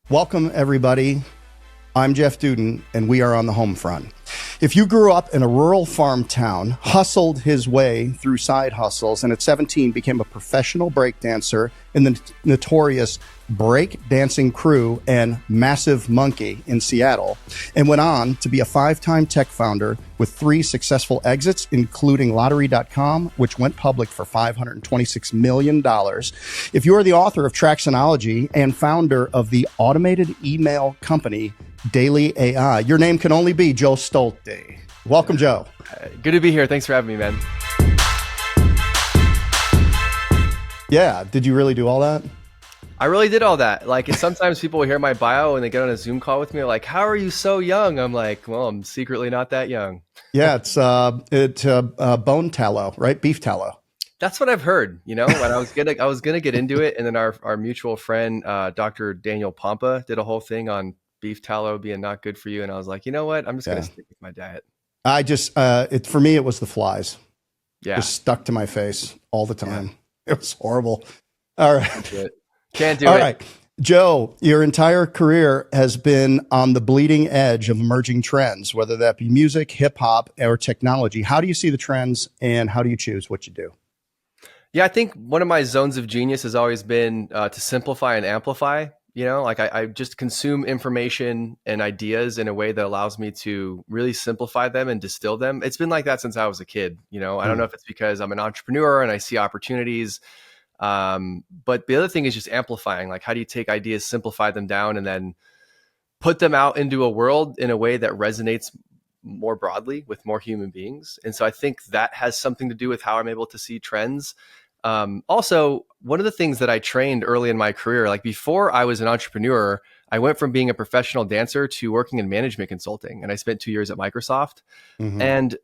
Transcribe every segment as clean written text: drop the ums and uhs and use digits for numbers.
Welcome, everybody. I'm Jeff Dudan, and we are on the home front. If you grew up in a rural farm town, hustled his way through side hustles, and at 17 became a professional breakdancer in the notorious Breakdancing Crew and Massive Monkey in Seattle, and went on to be a 5-time tech founder with 3 successful exits, including Lottery.com, which went public for $526 million. If you are the author of Traxonology and founder of the automated email company Daily AI, your name can only be Joe Stolte. Welcome, Joe. Good to be here. Thanks for having me, man. Yeah. Did you really do all that? I really did all that. Like, sometimes people will hear my bio and they get on a Zoom call with me. Like, how are you so young? I'm like, well, I'm secretly not that young. Yeah, it's bone tallow, right? Beef tallow. That's what I've heard. When I was gonna get into it, and then our mutual friend, Dr. Daniel Pompa, did a whole thing on beef tallow being not good for you, and I was like, you know what? I'm just gonna stick with my diet. I just for me it was the flies. Yeah, just stuck to my face all the time. Yeah. It was horrible. All right, can't do it. All right, Joe, your entire career has been on the bleeding edge of emerging trends, whether that be music, hip hop, or technology. How do you see the trends, and how do you choose what you do? Yeah, I think one of my zones of genius has always been to simplify and amplify. I just consume information and ideas in a way that allows me to really simplify them and distill them. It's been like that since I was a kid. I don't know if it's because I'm an entrepreneur and I see opportunities. But the other thing is just amplifying. Like, how do you take ideas, simplify them down, and then put them out into a world in a way that resonates more broadly with more human beings? And so I think that has something to do with how I'm able to see trends. Also, one of the things that I trained early in my career, like before I was an entrepreneur, I went from being a professional dancer to working in management consulting. And I spent 2 years at Microsoft. Mm-hmm. And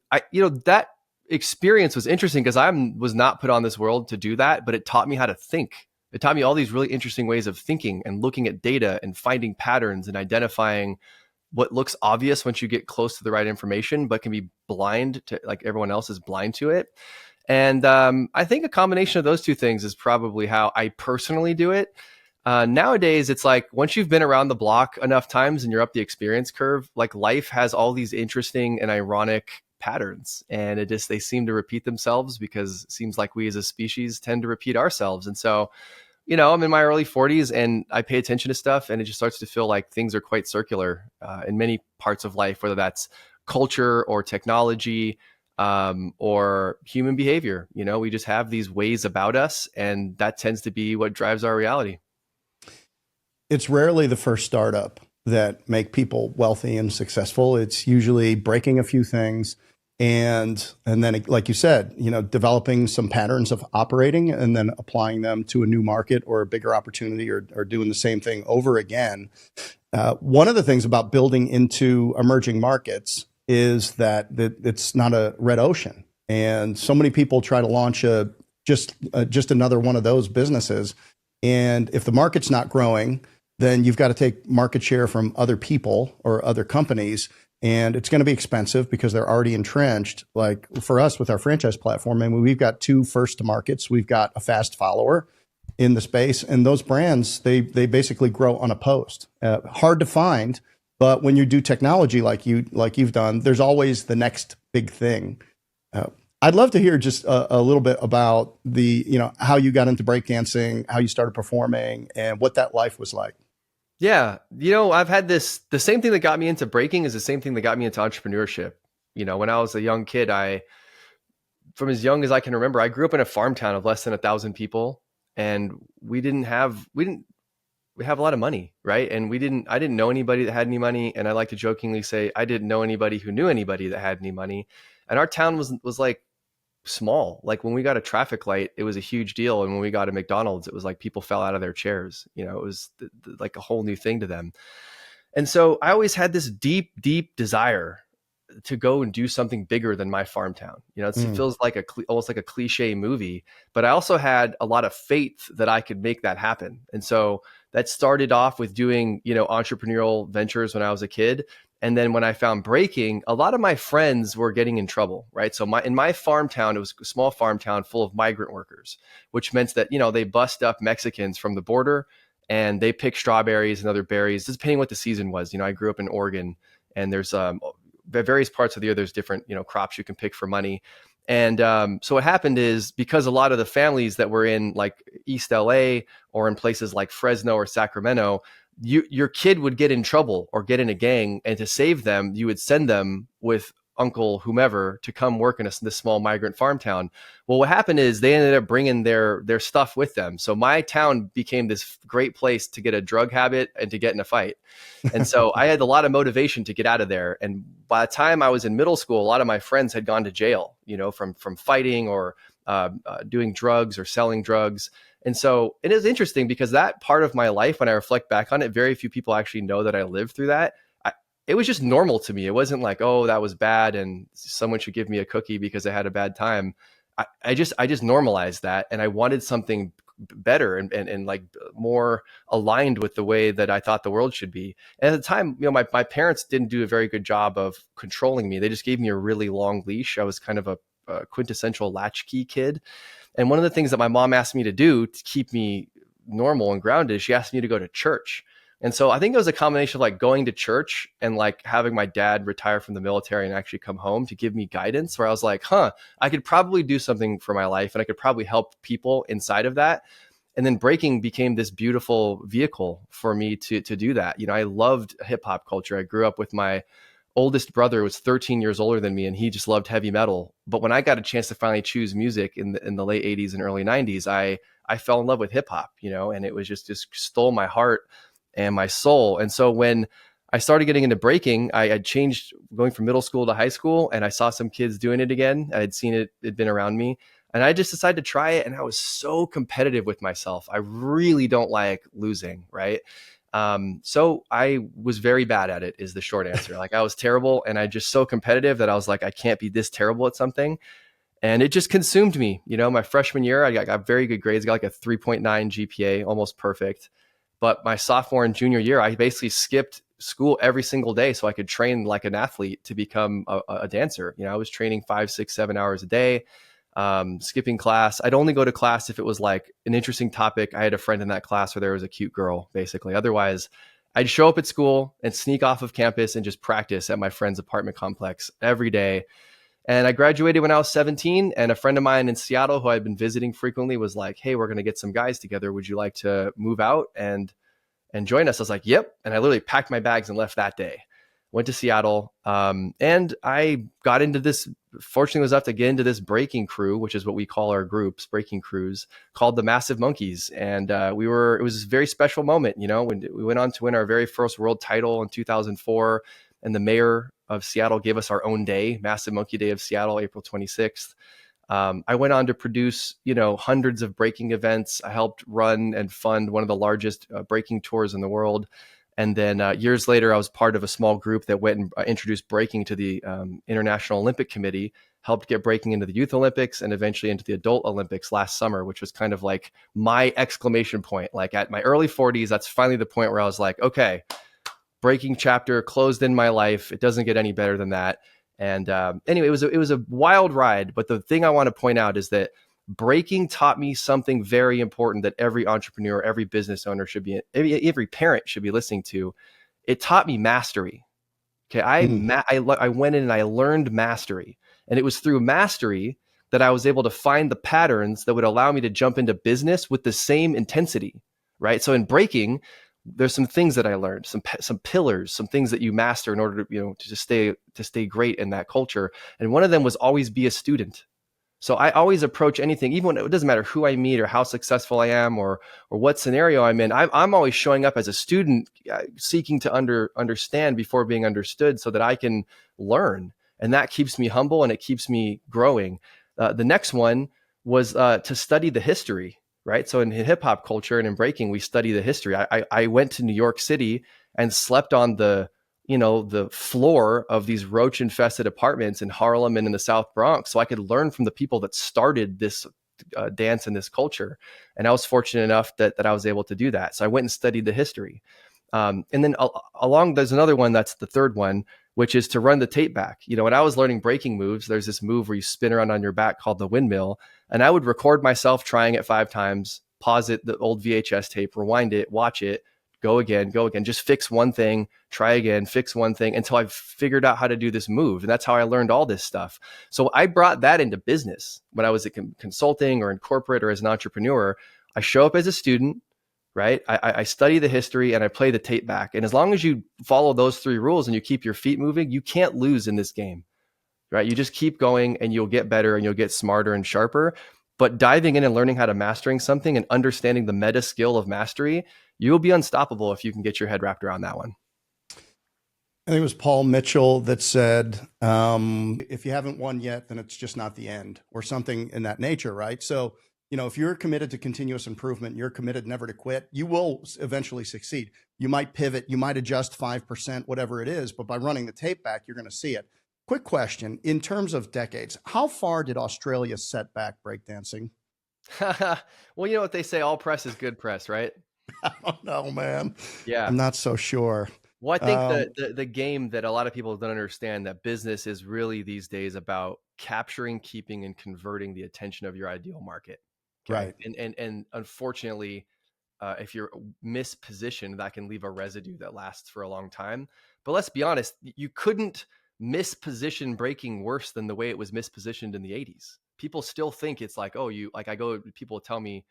that experience was interesting because I was not put on this world to do that, but it taught me how to think. It taught me all these really interesting ways of thinking and looking at data and finding patterns and identifying what looks obvious once you get close to the right information, but can be blind to, like everyone else is blind to it. And I think a combination of those two things is probably how I personally do it. Nowadays, it's like once you've been around the block enough times and you're up the experience curve, like life has all these interesting and ironic patterns, and they seem to repeat themselves because it seems like we as a species tend to repeat ourselves. And so, I'm in my early 40s and I pay attention to stuff, and it just starts to feel like things are quite circular in many parts of life, whether that's culture or technology, or human behavior. We just have these ways about us, and that tends to be what drives our reality. It's rarely the first startup that make people wealthy and successful. It's usually breaking a few things and then, like you said, developing some patterns of operating and then applying them to a new market or a bigger opportunity, or doing the same thing over again. One of the things about building into emerging markets is that it's not a red ocean. And so many people try to launch just another one of those businesses. And if the market's not growing, then you've got to take market share from other people or other companies. And it's going to be expensive because they're already entrenched. Like for us with our franchise platform, we've got 2 first to markets. We've got a fast follower in the space. And those brands, they basically grow unopposed. Hard to find. But when you do technology like you've done, there's always the next big thing. I'd love to hear just a little bit about how you got into breakdancing, how you started performing, and what that life was like. Yeah, I've had the same thing that got me into breaking is the same thing that got me into entrepreneurship. When I was a young kid, from as young as I can remember, I grew up in a farm town of less than 1,000 people, and we have a lot of money, right? And I didn't know anybody that had any money. And I like to jokingly say, I didn't know anybody who knew anybody that had any money. And our town was like small. Like when we got a traffic light, it was a huge deal. And when we got a McDonald's, it was like people fell out of their chairs. It was like a whole new thing to them. And so I always had this deep, deep desire to go and do something bigger than my farm town. It feels like almost like a cliche movie, but I also had a lot of faith that I could make that happen. And so that started off with doing, entrepreneurial ventures when I was a kid. And then when I found breaking, a lot of my friends were getting in trouble, right? So in my farm town, it was a small farm town full of migrant workers, which meant that, they bust up Mexicans from the border and they pick strawberries and other berries, just depending what the season was. I grew up in Oregon, and there's various parts of the year, there's different, crops you can pick for money. And so what happened is, because a lot of the families that were in like East LA or in places like Fresno or Sacramento, your kid would get in trouble or get in a gang, and to save them, you would send them with uncle whomever to come work in this small migrant farm town. Well, what happened is they ended up bringing their stuff with them. So my town became this great place to get a drug habit and to get in a fight. And so I had a lot of motivation to get out of there. And by the time I was in middle school, a lot of my friends had gone to jail, from fighting or doing drugs or selling drugs. And so it is interesting, because that part of my life, when I reflect back on it, very few people actually know that I lived through that. It was just normal to me. It wasn't like, oh, that was bad and someone should give me a cookie because I had a bad time. I just normalized that, and I wanted something better and like more aligned with the way that I thought the world should be. And at the time, my parents didn't do a very good job of controlling me. They just gave me a really long leash. I was kind of a quintessential latchkey kid. And one of the things that my mom asked me to do to keep me normal and grounded, she asked me to go to church. And so I think it was a combination of like going to church and like having my dad retire from the military and actually come home to give me guidance, where I was like, I could probably do something for my life, and I could probably help people inside of that. And then breaking became this beautiful vehicle for me to do that. I loved hip hop culture. I grew up with my oldest brother, who was 13 years older than me, and he just loved heavy metal. But when I got a chance to finally choose music in the late 80s and early 90s, I fell in love with hip hop, and it was just stole my heart and my soul. And so when I started getting into breaking, I had changed going from middle school to high school, and I saw some kids doing it again. I had seen it, it'd been around me, and I just decided to try it. And I was so competitive with myself. I really don't like losing, right? So I was very bad at it, is the short answer. Like, I was terrible, and I just so competitive that I was like, I can't be this terrible at something. And it just consumed me. My freshman year, I got very good grades, got like a 3.9 GPA, almost perfect. But my sophomore and junior year, I basically skipped school every single day so I could train like an athlete to become a dancer. I was training 5, 6, 7 hours a day, skipping class. I'd only go to class if it was like an interesting topic. I had a friend in that class where there was a cute girl, basically. Otherwise, I'd show up at school and sneak off of campus and just practice at my friend's apartment complex every day. And I graduated when I was 17, and a friend of mine in Seattle who I'd been visiting frequently was like, hey, we're going to get some guys together. Would you like to move out and join us? I was like, yep. And I literally packed my bags and left that day. Went to Seattle, and I got into this, fortunately was able to get into this breaking crew, which is what we call our groups, breaking crews, called the Massive Monkeys. And it was a very special moment, when we went on to win our very first world title in 2004. And the mayor of Seattle gave us our own day, Massive Monkey Day of Seattle, April 26th. I went on to produce, hundreds of breaking events. I helped run and fund one of the largest breaking tours in the world. And then years later, I was part of a small group that went and introduced breaking to the International Olympic Committee, helped get breaking into the Youth Olympics and eventually into the Adult Olympics last summer, which was kind of like my exclamation point. Like at my early 40s, that's finally the point where I was like, okay, breaking chapter closed in my life. It doesn't get any better than that. And anyway, it was a wild ride. But the thing I want to point out is that breaking taught me something very important that every entrepreneur, every business owner should be, every parent should be listening to. It taught me mastery. Okay, I went in and I learned mastery, and it was through mastery that I was able to find the patterns that would allow me to jump into business with the same intensity. Right. So in breaking, there's some things that I learned, some pillars, some things that you master in order to, to stay great in that culture. And one of them was always be a student. So I always approach anything, even when it doesn't matter who I meet or how successful I am or what scenario I'm in. I'm always showing up as a student, seeking to understand before being understood, so that I can learn, and that keeps me humble and it keeps me growing. The next one was to study the history. Right. So in hip hop culture and in breaking, we study the history. I went to New York City and slept on the floor of these roach infested apartments in Harlem and in the South Bronx, so I could learn from the people that started this dance and this culture. And I was fortunate enough that I was able to do that. So I went and studied the history. And then there's another one, that's the third one, which is to run the tape back. When I was learning breaking moves, there's this move where you spin around on your back called the windmill. And I would record myself trying it 5 times, pause it, the old VHS tape, rewind it, watch it, go again, just fix one thing, try again, fix one thing until I've figured out how to do this move. And that's how I learned all this stuff. So I brought that into business when I was at consulting or in corporate or as an entrepreneur. I show up as a student, right? I study the history and I play the tape back. And as long as you follow those 3 rules and you keep your feet moving, you can't lose in this game, right? You just keep going and you'll get better and you'll get smarter and sharper. But diving in and learning how to mastering something and understanding the meta skill of mastery, you'll be unstoppable if you can get your head wrapped around that one. I think it was Paul Mitchell that said, if you haven't won yet, then it's just not the end, or something in that nature, right? So, if you're committed to continuous improvement, you're committed never to quit, you will eventually succeed. You might pivot, you might adjust 5%, whatever it is, but by running the tape back, you're going to see it. Quick question, in terms of decades, how far did Australia set back breakdancing? Well, you know what they say, all press is good press, right? I don't know, man. Yeah. I'm not so sure. Well, I think the game that a lot of people don't understand, that business is really these days about capturing, keeping, and converting the attention of your ideal market. Okay. Right. And unfortunately, if you're mispositioned, that can leave a residue that lasts for a long time. But let's be honest, you couldn't misposition breaking worse than the way it was mispositioned in the 80s. People still think it's like, oh, people tell me,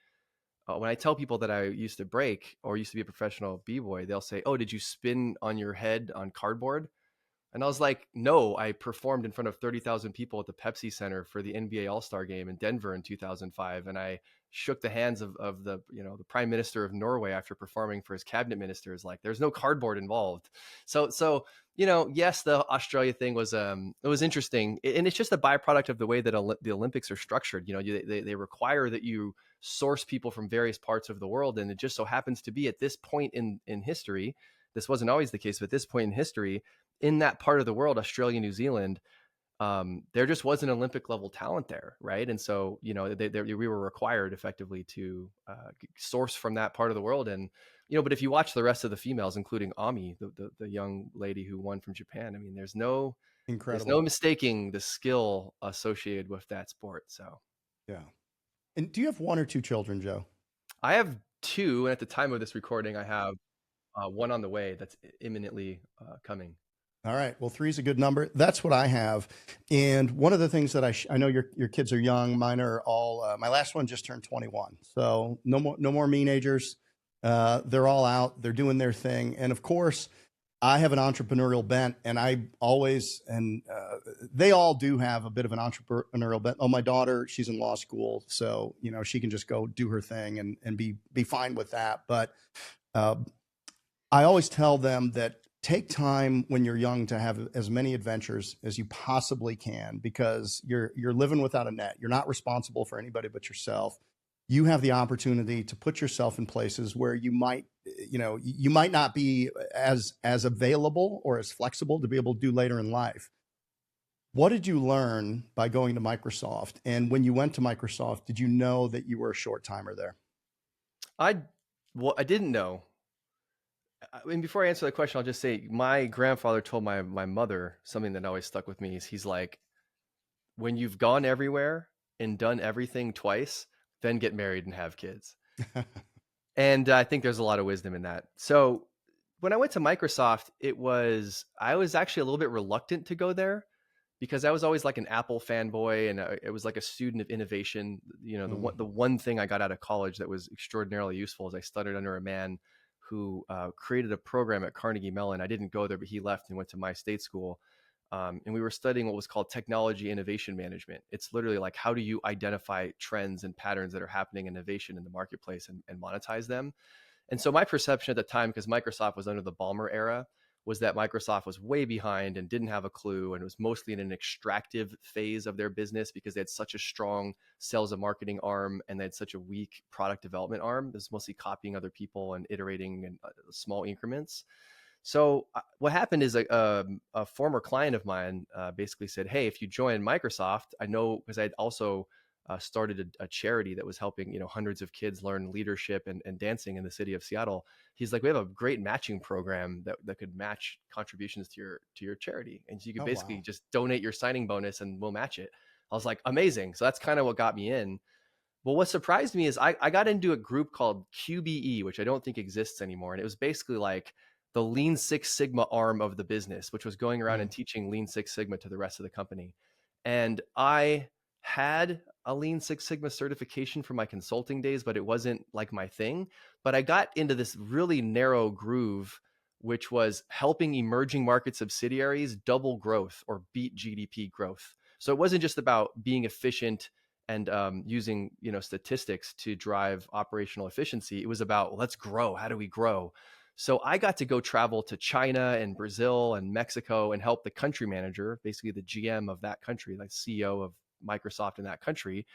when I tell people that I used to break or used to be a professional b-boy, they'll say, oh, did you spin on your head on cardboard? And I was like, no, I performed in front of 30,000 people at the Pepsi Center for the NBA All-Star game in Denver in 2005. And I shook the hands of the the Prime Minister of Norway after performing for his cabinet ministers. Like, there's no cardboard involved. So yes, the Australia thing was it was interesting, and it's just a byproduct of the way that the Olympics are structured. They require that you source people from various parts of the world, and it just so happens to be at this point in history. This wasn't always the case, but at this point in history, in that part of the world, Australia, New Zealand, there just wasn't Olympic level talent there, right? And so, we were required effectively to source from that part of the world. And but if you watch the rest of the females, including Ami, the young lady who won from Japan, I mean, there's no mistaking the skill associated with that sport. So, yeah. And do you have 1 or 2 children, Joe? I have 2, and at the time of this recording, I have one on the way that's imminently coming. All right. Well, 3 is a good number. That's what I have. And one of the things that I know your kids are young. Mine are all, my last one just turned 21. So no more teenagers. They're all out. They're doing their thing. And of course, I have an entrepreneurial bent, and they all do have a bit of an entrepreneurial bent. Oh, my daughter, she's in law school, so she can just go do her thing and be fine with that. But I always tell them that take time when you're young to have as many adventures as you possibly can, because you're living without a net. You're not responsible for anybody but yourself. You have the opportunity to put yourself in places where you might not be as available or as flexible to be able to do later in life. What did you learn by going to Microsoft? And when you went to Microsoft, did you know that you were a short timer there? I didn't know. I mean, before I answer that question, I'll just say my grandfather told my mother something that always stuck with me. He's like, when you've gone everywhere and done everything twice, then get married and have kids. And I think there's a lot of wisdom in that. So when I went to Microsoft, I was actually a little bit reluctant to go there, because I was always like an Apple fanboy, and it was like a student of innovation. The one thing I got out of college that was extraordinarily useful is I studied under a man who created a program at Carnegie Mellon. I didn't go there, but he left and went to my state school. And we were studying what was called technology innovation management. It's literally like, how do you identify trends and patterns that are happening in innovation in the marketplace and monetize them? And so my perception at the time, because Microsoft was under the Ballmer era, was that Microsoft was way behind and didn't have a clue, and it was mostly in an extractive phase of their business because they had such a strong sales and marketing arm and they had such a weak product development arm. It was mostly copying other people and iterating in small increments. So what happened is a former client of mine basically said, hey, if you join Microsoft, I know, because I'd also started a charity that was helping hundreds of kids learn leadership and dancing in the city of Seattle. He's like, we have a great matching program that could match contributions to your charity, and so you could basically just donate your signing bonus and we'll match it. I was like, amazing. So that's kind of what got me in. Well, what surprised me is I got into a group called QBE, which I don't think exists anymore. And it was basically like the Lean Six Sigma arm of the business, which was going around and Mm. teaching Lean Six Sigma to the rest of the company. And I had a Lean Six Sigma certification from my consulting days, but it wasn't like my thing. But I got into this really narrow groove, which was helping emerging market subsidiaries double growth or beat GDP growth. So it wasn't just about being efficient and using statistics to drive operational efficiency. It was about, well, let's grow. How do we grow? So I got to go travel to China and Brazil and Mexico and help the country manager, basically the GM of that country, like CEO of Microsoft in that country,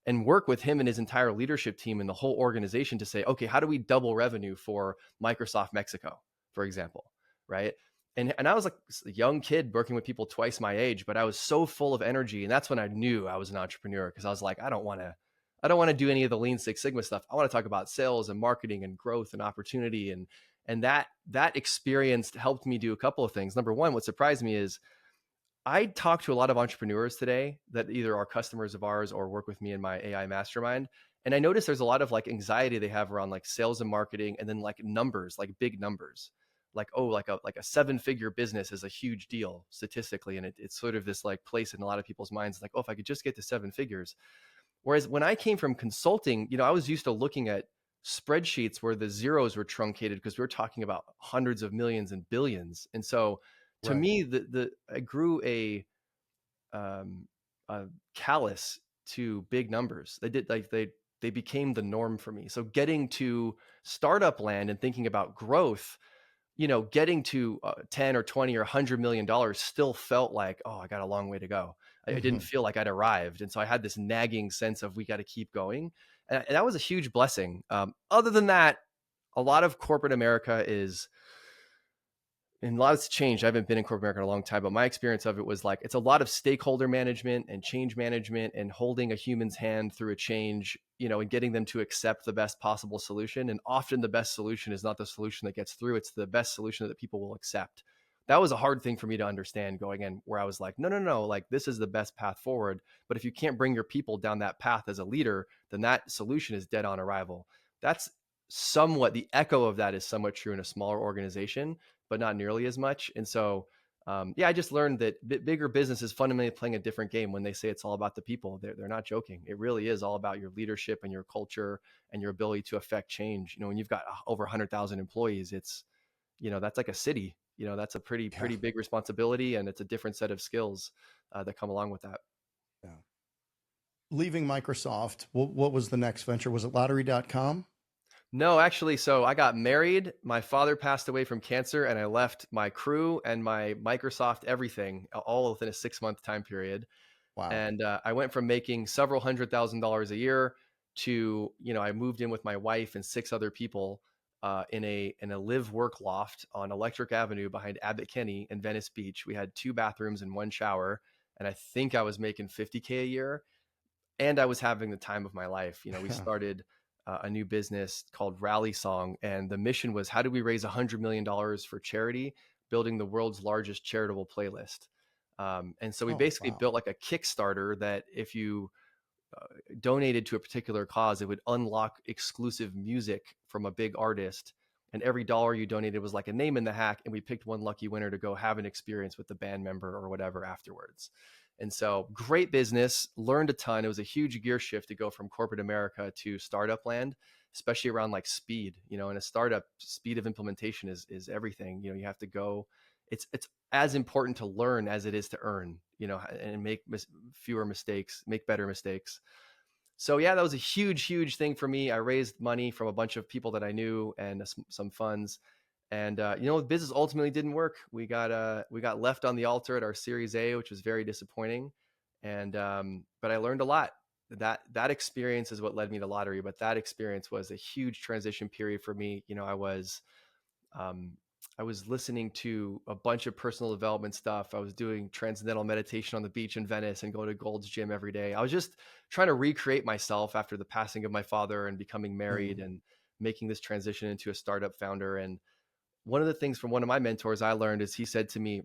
and work with him and his entire leadership team and the whole organization to say, okay, how do we double revenue for Microsoft Mexico, for example, right? And I was like a young kid working with people twice my age, but I was so full of energy, and that's when I knew I was an entrepreneur, because I was like, I don't want to do any of the Lean Six Sigma stuff. I want to talk about sales and marketing and growth and opportunity, and that experience helped me do a couple of things. Number one, what surprised me is I talk to a lot of entrepreneurs today that either are customers of ours or work with me in my AI mastermind. And I notice there's a lot of like anxiety they have around like sales and marketing, and then like numbers, like big numbers. Like, oh, like a 7-figure business is a huge deal statistically. And it's sort of this like place in a lot of people's minds, like, oh, if I could just get to 7 figures. Whereas when I came from consulting, I was used to looking at spreadsheets where the zeros were truncated because we were talking about hundreds of millions and billions. And so to Right. me, I grew a callous to big numbers. They became the norm for me. So getting to startup land and thinking about growth, getting to 10 or 20 or $100 million still felt like, oh, I got a long way to go. I didn't Hmm. feel like I'd arrived. And so I had this nagging sense of we got to keep going. And that was a huge blessing. Other than that, a lot of corporate America is, and a lot has changed. I haven't been in corporate America in a long time, but my experience of it was like it's a lot of stakeholder management and change management and holding a human's hand through a change, and getting them to accept the best possible solution. And often the best solution is not the solution that gets through, it's the best solution that people will accept. That was a hard thing for me to understand going in, where I was like, no, no, no, like this is the best path forward. But if you can't bring your people down that path as a leader, then that solution is dead on arrival. That's somewhat the echo of that is somewhat true in a smaller organization, but not nearly as much. And so, I just learned that bigger business is fundamentally playing a different game when they say it's all about the people. They're not joking. It really is all about your leadership and your culture and your ability to affect change. When you've got over 100,000 employees, it's, that's like a city. That's a Yeah. pretty big responsibility, and it's a different set of skills that come along with that. Yeah. Leaving Microsoft, what was the next venture? Was it lottery.com? No, actually, so I got married. My father passed away from cancer, and I left my crew and my Microsoft everything all within a 6-month time period. Wow. And I went from making several $100,000 a year to, I moved in with my wife and 6 other people in a live work loft on Electric Avenue behind Abbot Kinney in Venice Beach. We had 2 bathrooms and 1 shower, and I think I was making $50K a year, and I was having the time of my life. We started a new business called Rally Song, and the mission was, how do we raise $100 million for charity, building the world's largest charitable playlist. And so we Oh, basically wow. built like a Kickstarter that if you donated to a particular cause, it would unlock exclusive music from a big artist. And every dollar you donated was like a name in the hack. And we picked one lucky winner to go have an experience with the band member or whatever afterwards. And so great business, learned a ton. It was a huge gear shift to go from corporate America to startup land, especially around like speed. In a startup, speed of implementation is everything. You have to go. It's as important to learn as it is to earn, and make fewer mistakes, make better mistakes. So yeah, that was a huge thing for me. I raised money from a bunch of people that I knew and some funds. And the business ultimately didn't work. We got left on the altar at our Series A, which was very disappointing. And but I learned a lot. That experience is what led me to lottery. But that experience was a huge transition period for me. Um, I was listening to a bunch of personal development stuff. I was doing transcendental meditation on the beach in Venice and going to Gold's Gym every day. I was just trying to recreate myself after the passing of my father and becoming married Mm. and making this transition into a startup founder. And one of the things from one of my mentors I learned is he said to me,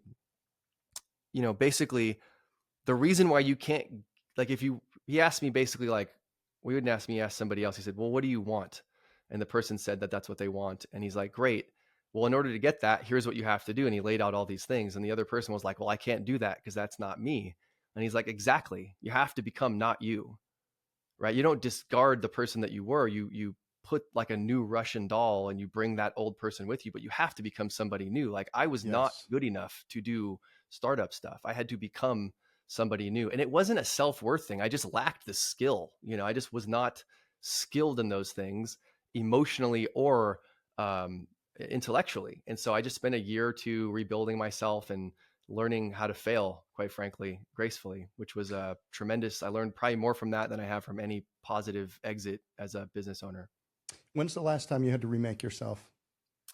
basically the reason why you can't, like, he asked me basically like, we wouldn't ask me, ask somebody else. He said, well, what do you want? And the person said that that's what they want. And he's like, great. Well, in order to get that, here's what you have to do. And he laid out all these things. And the other person was like, well, I can't do that because that's not me. And he's like, exactly. You have to become not you, right? You don't discard the person that you were. You put like a new Russian doll and you bring that old person with you, but you have to become somebody new. Like I was not Yes. good enough to do startup stuff. I had to become somebody new. And it wasn't a self-worth thing. I just lacked the skill. I just was not skilled in those things emotionally or intellectually. And so I just spent a year or two rebuilding myself and learning how to fail, quite frankly, gracefully, which was tremendous. I learned probably more from that than I have from any positive exit as a business owner. When's the last time you had to remake yourself?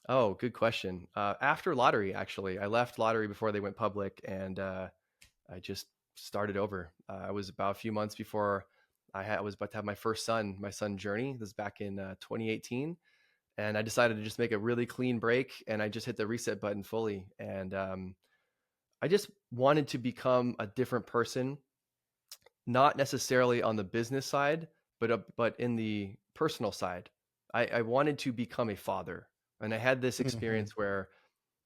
Oh, good question. After lottery, actually, I left lottery before they went public, and I just started over. I was about a few months before I was about to have my first son, my son Journey. This was back in 2018, and I decided to just make a really clean break, and I just hit the reset button fully. And I just wanted to become a different person, not necessarily on the business side, but in the personal side. I wanted to become a father, and I had this Hmm. experience where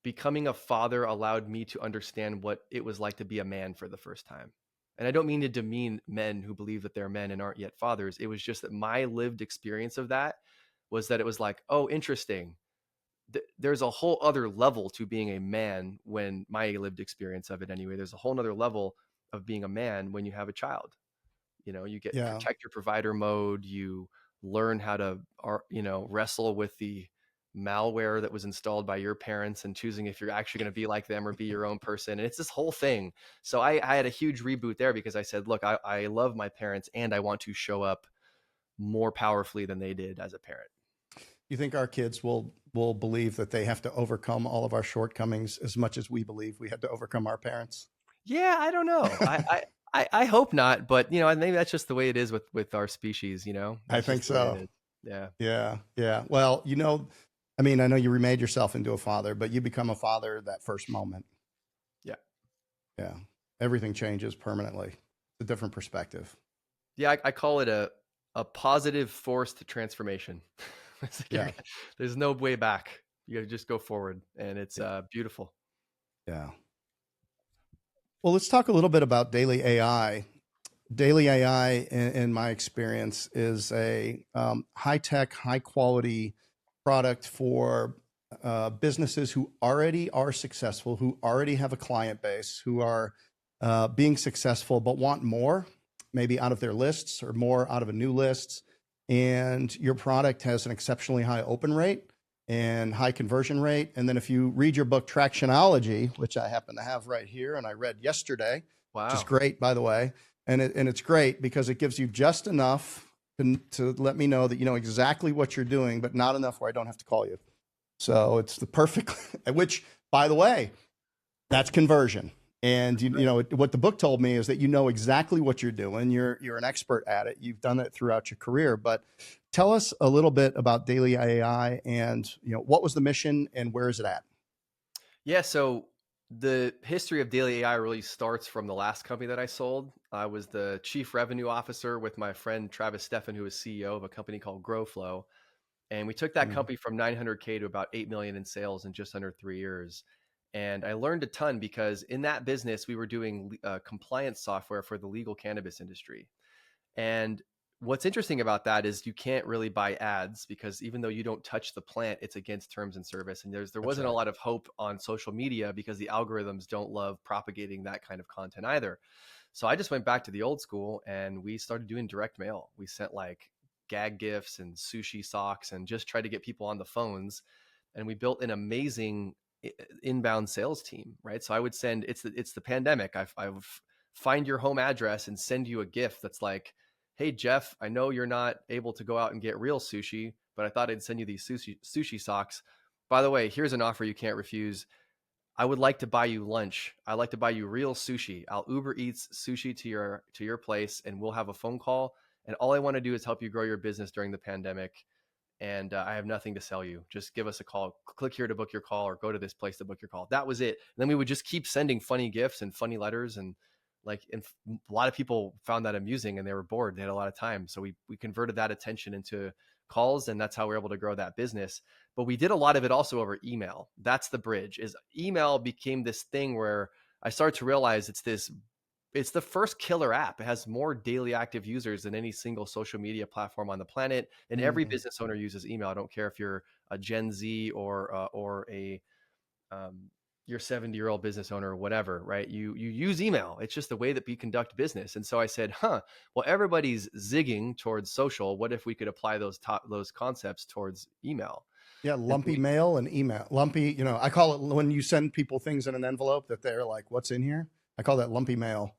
becoming a father allowed me to understand what it was like to be a man for the first time. And I don't mean to demean men who believe that they're men and aren't yet fathers. It was just that my lived experience of that was that it was like, oh, interesting. There's a whole other level to being a man when my lived experience of it anyway. There's a whole other level of being a man when you have a child. You get Yeah. protect your provider mode. You learn how to, wrestle with the malware that was installed by your parents and choosing if you're actually going to be like them or be your own person. And it's this whole thing. So I had a huge reboot there because I said, look, I love my parents and I want to show up more powerfully than they did as a parent. You think our kids will believe that they have to overcome all of our shortcomings as much as we believe we had to overcome our parents? Yeah, I don't know. I hope not, but maybe that's just the way it is with our species. I That's think just the way it so. is. Yeah. Yeah. Yeah. Well, I mean, I know you remade yourself into a father, but you become a father that first moment. Yeah. Yeah. Everything changes permanently. It's a different perspective. Yeah, I call it a positive forced transformation. It's like Yeah. there's no way back. You gotta just go forward, and it's Yeah. beautiful. Yeah. Well, let's talk a little bit about daily AI. Daily AI, in my experience, is a high tech, high quality product for businesses who already are successful, who already have a client base, who are being successful but want more, maybe out of their lists or more out of a new list. And your product has an exceptionally high open rate and high conversion rate. And then if you read your book Tractionology, which I happen to have right here and I read yesterday, which is Wow. great, by the way, and it's great because it gives you just enough to let me know that you know exactly what you're doing, but not enough where I don't have to call you. So it's the perfect, which, by the way, that's conversion. And what the book told me is that you know exactly what you're doing. You're an expert at it. You've done it throughout your career. But tell us a little bit about Daily AI and what was the mission and where is it at? Yeah. So the history of Daily AI really starts from the last company that I sold. I was the chief revenue officer with my friend Travis Steffen, who was CEO of a company called GrowFlow. And we took that Mm. company from 900K to about 8 million in sales in just under 3 years. And I learned a ton because in that business, we were doing compliance software for the legal cannabis industry. And what's interesting about that is you can't really buy ads because even though you don't touch the plant, it's against terms and service. And there That's wasn't a right. lot of hope on social media because the algorithms don't love propagating that kind of content either. So I just went back to the old school and we started doing direct mail. We sent like gag gifts and sushi socks and just tried to get people on the phones. And we built an amazing inbound sales team, right? So I would send it's the pandemic. I would find your home address and send you a gift that's like, hey Jeff, I know you're not able to go out and get real sushi, but I thought I'd send you these sushi socks. By the way, here's an offer you can't refuse. I would like to buy you lunch. I like to buy you real sushi. I'll Uber Eats sushi to your place, and we'll have a phone call. And all I want to do is help you grow your business during the pandemic. And I have nothing to sell you. Just give us a call. Click here to book your call, or go to this place to book your call. That was it. And then we would just keep sending funny gifts and funny letters, and Like, and a lot of people found that amusing and they were bored. They had a lot of time. So we converted that attention into calls, and that's how we're able to grow that business. But we did a lot of it also over email. That's the bridge. Is email became this thing where I started to realize it's the first killer app. It has more daily active users than any single social media platform on the planet. And every business owner uses email. I don't care if you're a Gen Z or a your 70-year-old business owner or whatever, right? You use email. It's just the way that we conduct business. And so I said, well, everybody's zigging towards social. What if we could apply those concepts towards email? Yeah, lumpy mail and email. Lumpy, I call it when you send people things in an envelope that they're like, what's in here? I call that lumpy mail.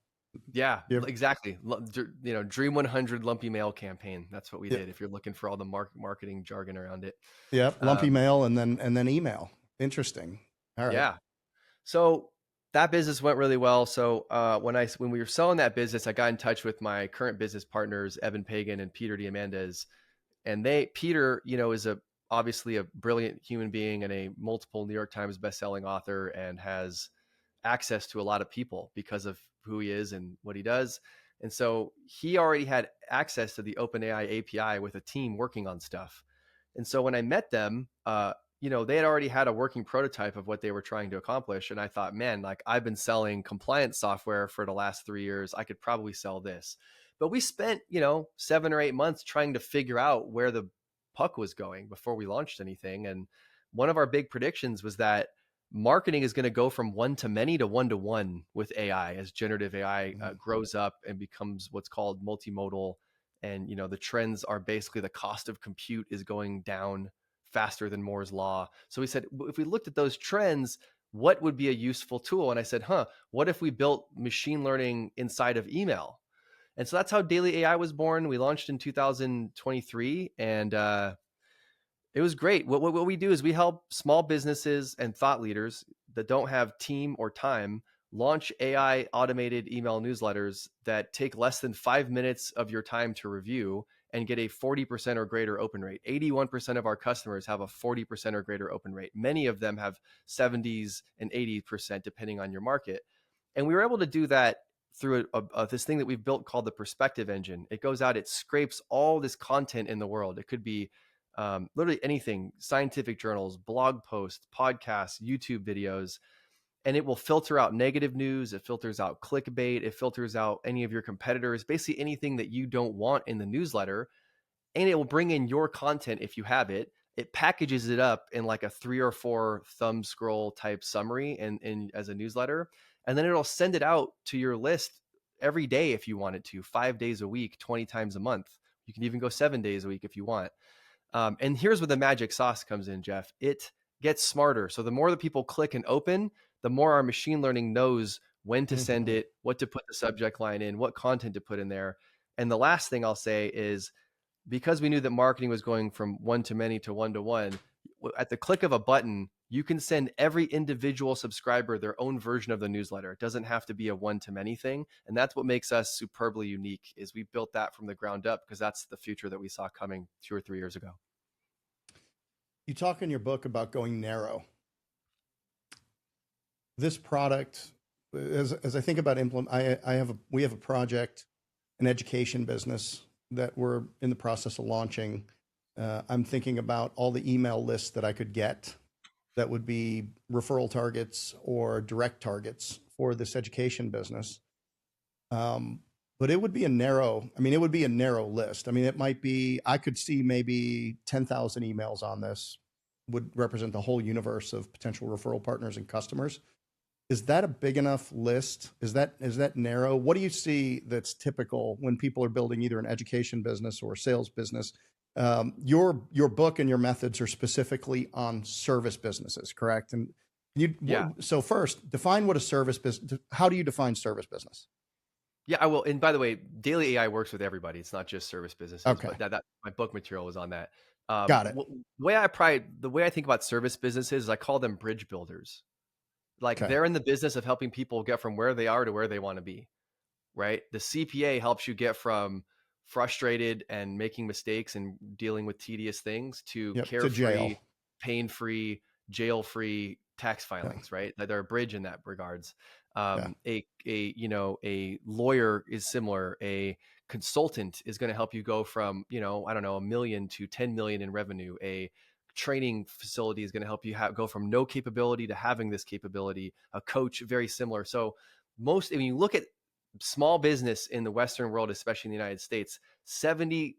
Yeah, exactly. Dream 100 lumpy mail campaign. That's what we did. If you're looking for all the marketing jargon around it. Yep, lumpy mail and then email. Interesting. All right. Yeah. So that business went really well. So when we were selling that business, I got in touch with my current business partners, Evan Pagan and Peter Diamandis. And Peter, is obviously a brilliant human being and a multiple New York Times bestselling author, and has access to a lot of people because of who he is and what he does. And so he already had access to the OpenAI API with a team working on stuff. And so when I met them, they had already had a working prototype of what they were trying to accomplish. And I thought, man, like, I've been selling compliance software for the last 3 years. I could probably sell this. But we spent, 7 or 8 months trying to figure out where the puck was going before we launched anything. And one of our big predictions was that marketing is going to go from one to many to one with AI as generative AI grows up and becomes what's called multimodal. And, the trends are basically the cost of compute is going down faster than Moore's law. So we said, if we looked at those trends, what would be a useful tool? And I said, what if we built machine learning inside of email? And so that's how Daily AI was born. We launched in 2023, and it was great. What we do is we help small businesses and thought leaders that don't have team or time launch AI automated email newsletters that take less than 5 minutes of your time to review and get a 40% or greater open rate. 81% of our customers have a 40% or greater open rate. Many of them have 70s and 80%, depending on your market. And we were able to do that through this thing that we've built called the perspective engine. It goes out, it scrapes all this content in the world. It could be literally anything, scientific journals, blog posts, podcasts, YouTube videos, and it will filter out negative news. It filters out clickbait. It filters out any of your competitors, basically anything that you don't want in the newsletter. And it will bring in your content if you have it. It packages it up in like a 3 or 4 thumb scroll type summary and as a newsletter. And then it'll send it out to your list every day if you wanted to, 5 days a week, 20 times a month. You can even go 7 days a week if you want. And here's where the magic sauce comes in, Jeff. It gets smarter. So the more that people click and open, the more our machine learning knows when to send it, what to put the subject line in, what content to put in there. And the last thing I'll say is, because we knew that marketing was going from one to many to one, at the click of a button, you can send every individual subscriber their own version of the newsletter. It doesn't have to be a one to many thing. And that's what makes us superbly unique, is we built that from the ground up, because that's the future that we saw coming 2 or 3 years ago. You talk in your book about going narrow. This product, as I think about we have a project, an education business that we're in the process of launching. I'm thinking about all the email lists that I could get that would be referral targets or direct targets for this education business. But it would be a narrow list. I mean, it might be, I could see maybe 10,000 emails on this would represent the whole universe of potential referral partners and customers. Is that a big enough list? Is that narrow? What do you see that's typical when people are building either an education business or a sales business? Your book and your methods are specifically on service businesses, correct? And so first, define what a service business. How do you define service business? Yeah, I will. And by the way, Daily AI works with everybody. It's not just service businesses. Okay. But that my book material was on that. Got it. The way I think about service businesses is I call them bridge builders. Like, they're in the business of helping people get from where they are to where they want to be, right? The CPA helps you get from frustrated and making mistakes and dealing with tedious things to carefree, pain-free, jail-free, tax Yeah. filings, right? They're a bridge in that regards. Yeah. A lawyer is similar. A consultant is going to help you go from, I don't know, 1 million to 10 million in revenue. A training facility is going to help you go from no capability to having this capability. A coach, very similar. So when you look at small business in the Western world, especially in the United States,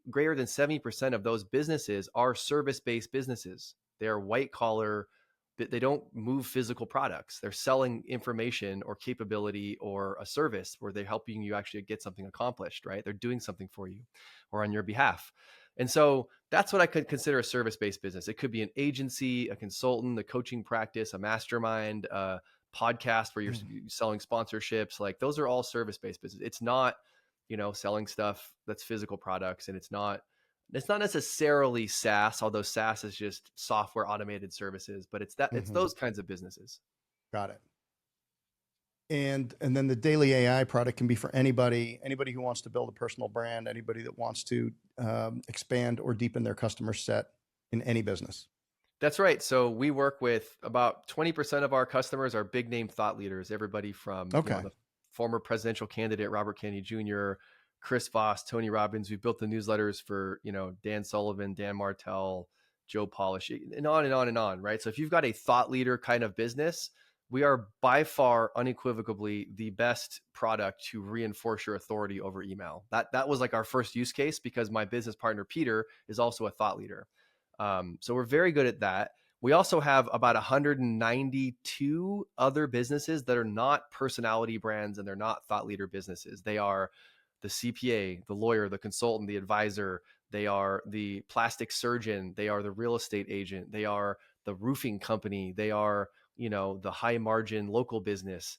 greater than 70% of those businesses are service-based businesses. They are white collar. They don't move physical products. They're selling information or capability or a service where they're helping you actually get something accomplished, right? They're doing something for you or on your behalf. And so that's what I could consider a service-based business. It could be an agency, a consultant, a coaching practice, a mastermind, a podcast where you're selling sponsorships. Like those are all service-based business. It's not, selling stuff that's physical products, and it's not necessarily SaaS, although SaaS is just software automated services, but it's those kinds of businesses. Got it. And then the daily AI product can be for anybody who wants to build a personal brand, anybody that wants to expand or deepen their customer set in any business. That's right. So we work with about 20% of our customers are big name thought leaders. Everybody from the former presidential candidate Robert Kennedy Jr., Chris Voss, Tony Robbins. We built the newsletters for Dan Sullivan, Dan Martell, Joe Polish, and on and on and on. Right. So if you've got a thought leader kind of business, we are by far unequivocally the best product to reinforce your authority over email. That was like our first use case, because my business partner Peter is also a thought leader. So we're very good at that. We also have about 192 other businesses that are not personality brands, and they're not thought leader businesses. They are the CPA, the lawyer, the consultant, the advisor. They are the plastic surgeon. They are the real estate agent. They are the roofing company. They are, the high margin local business.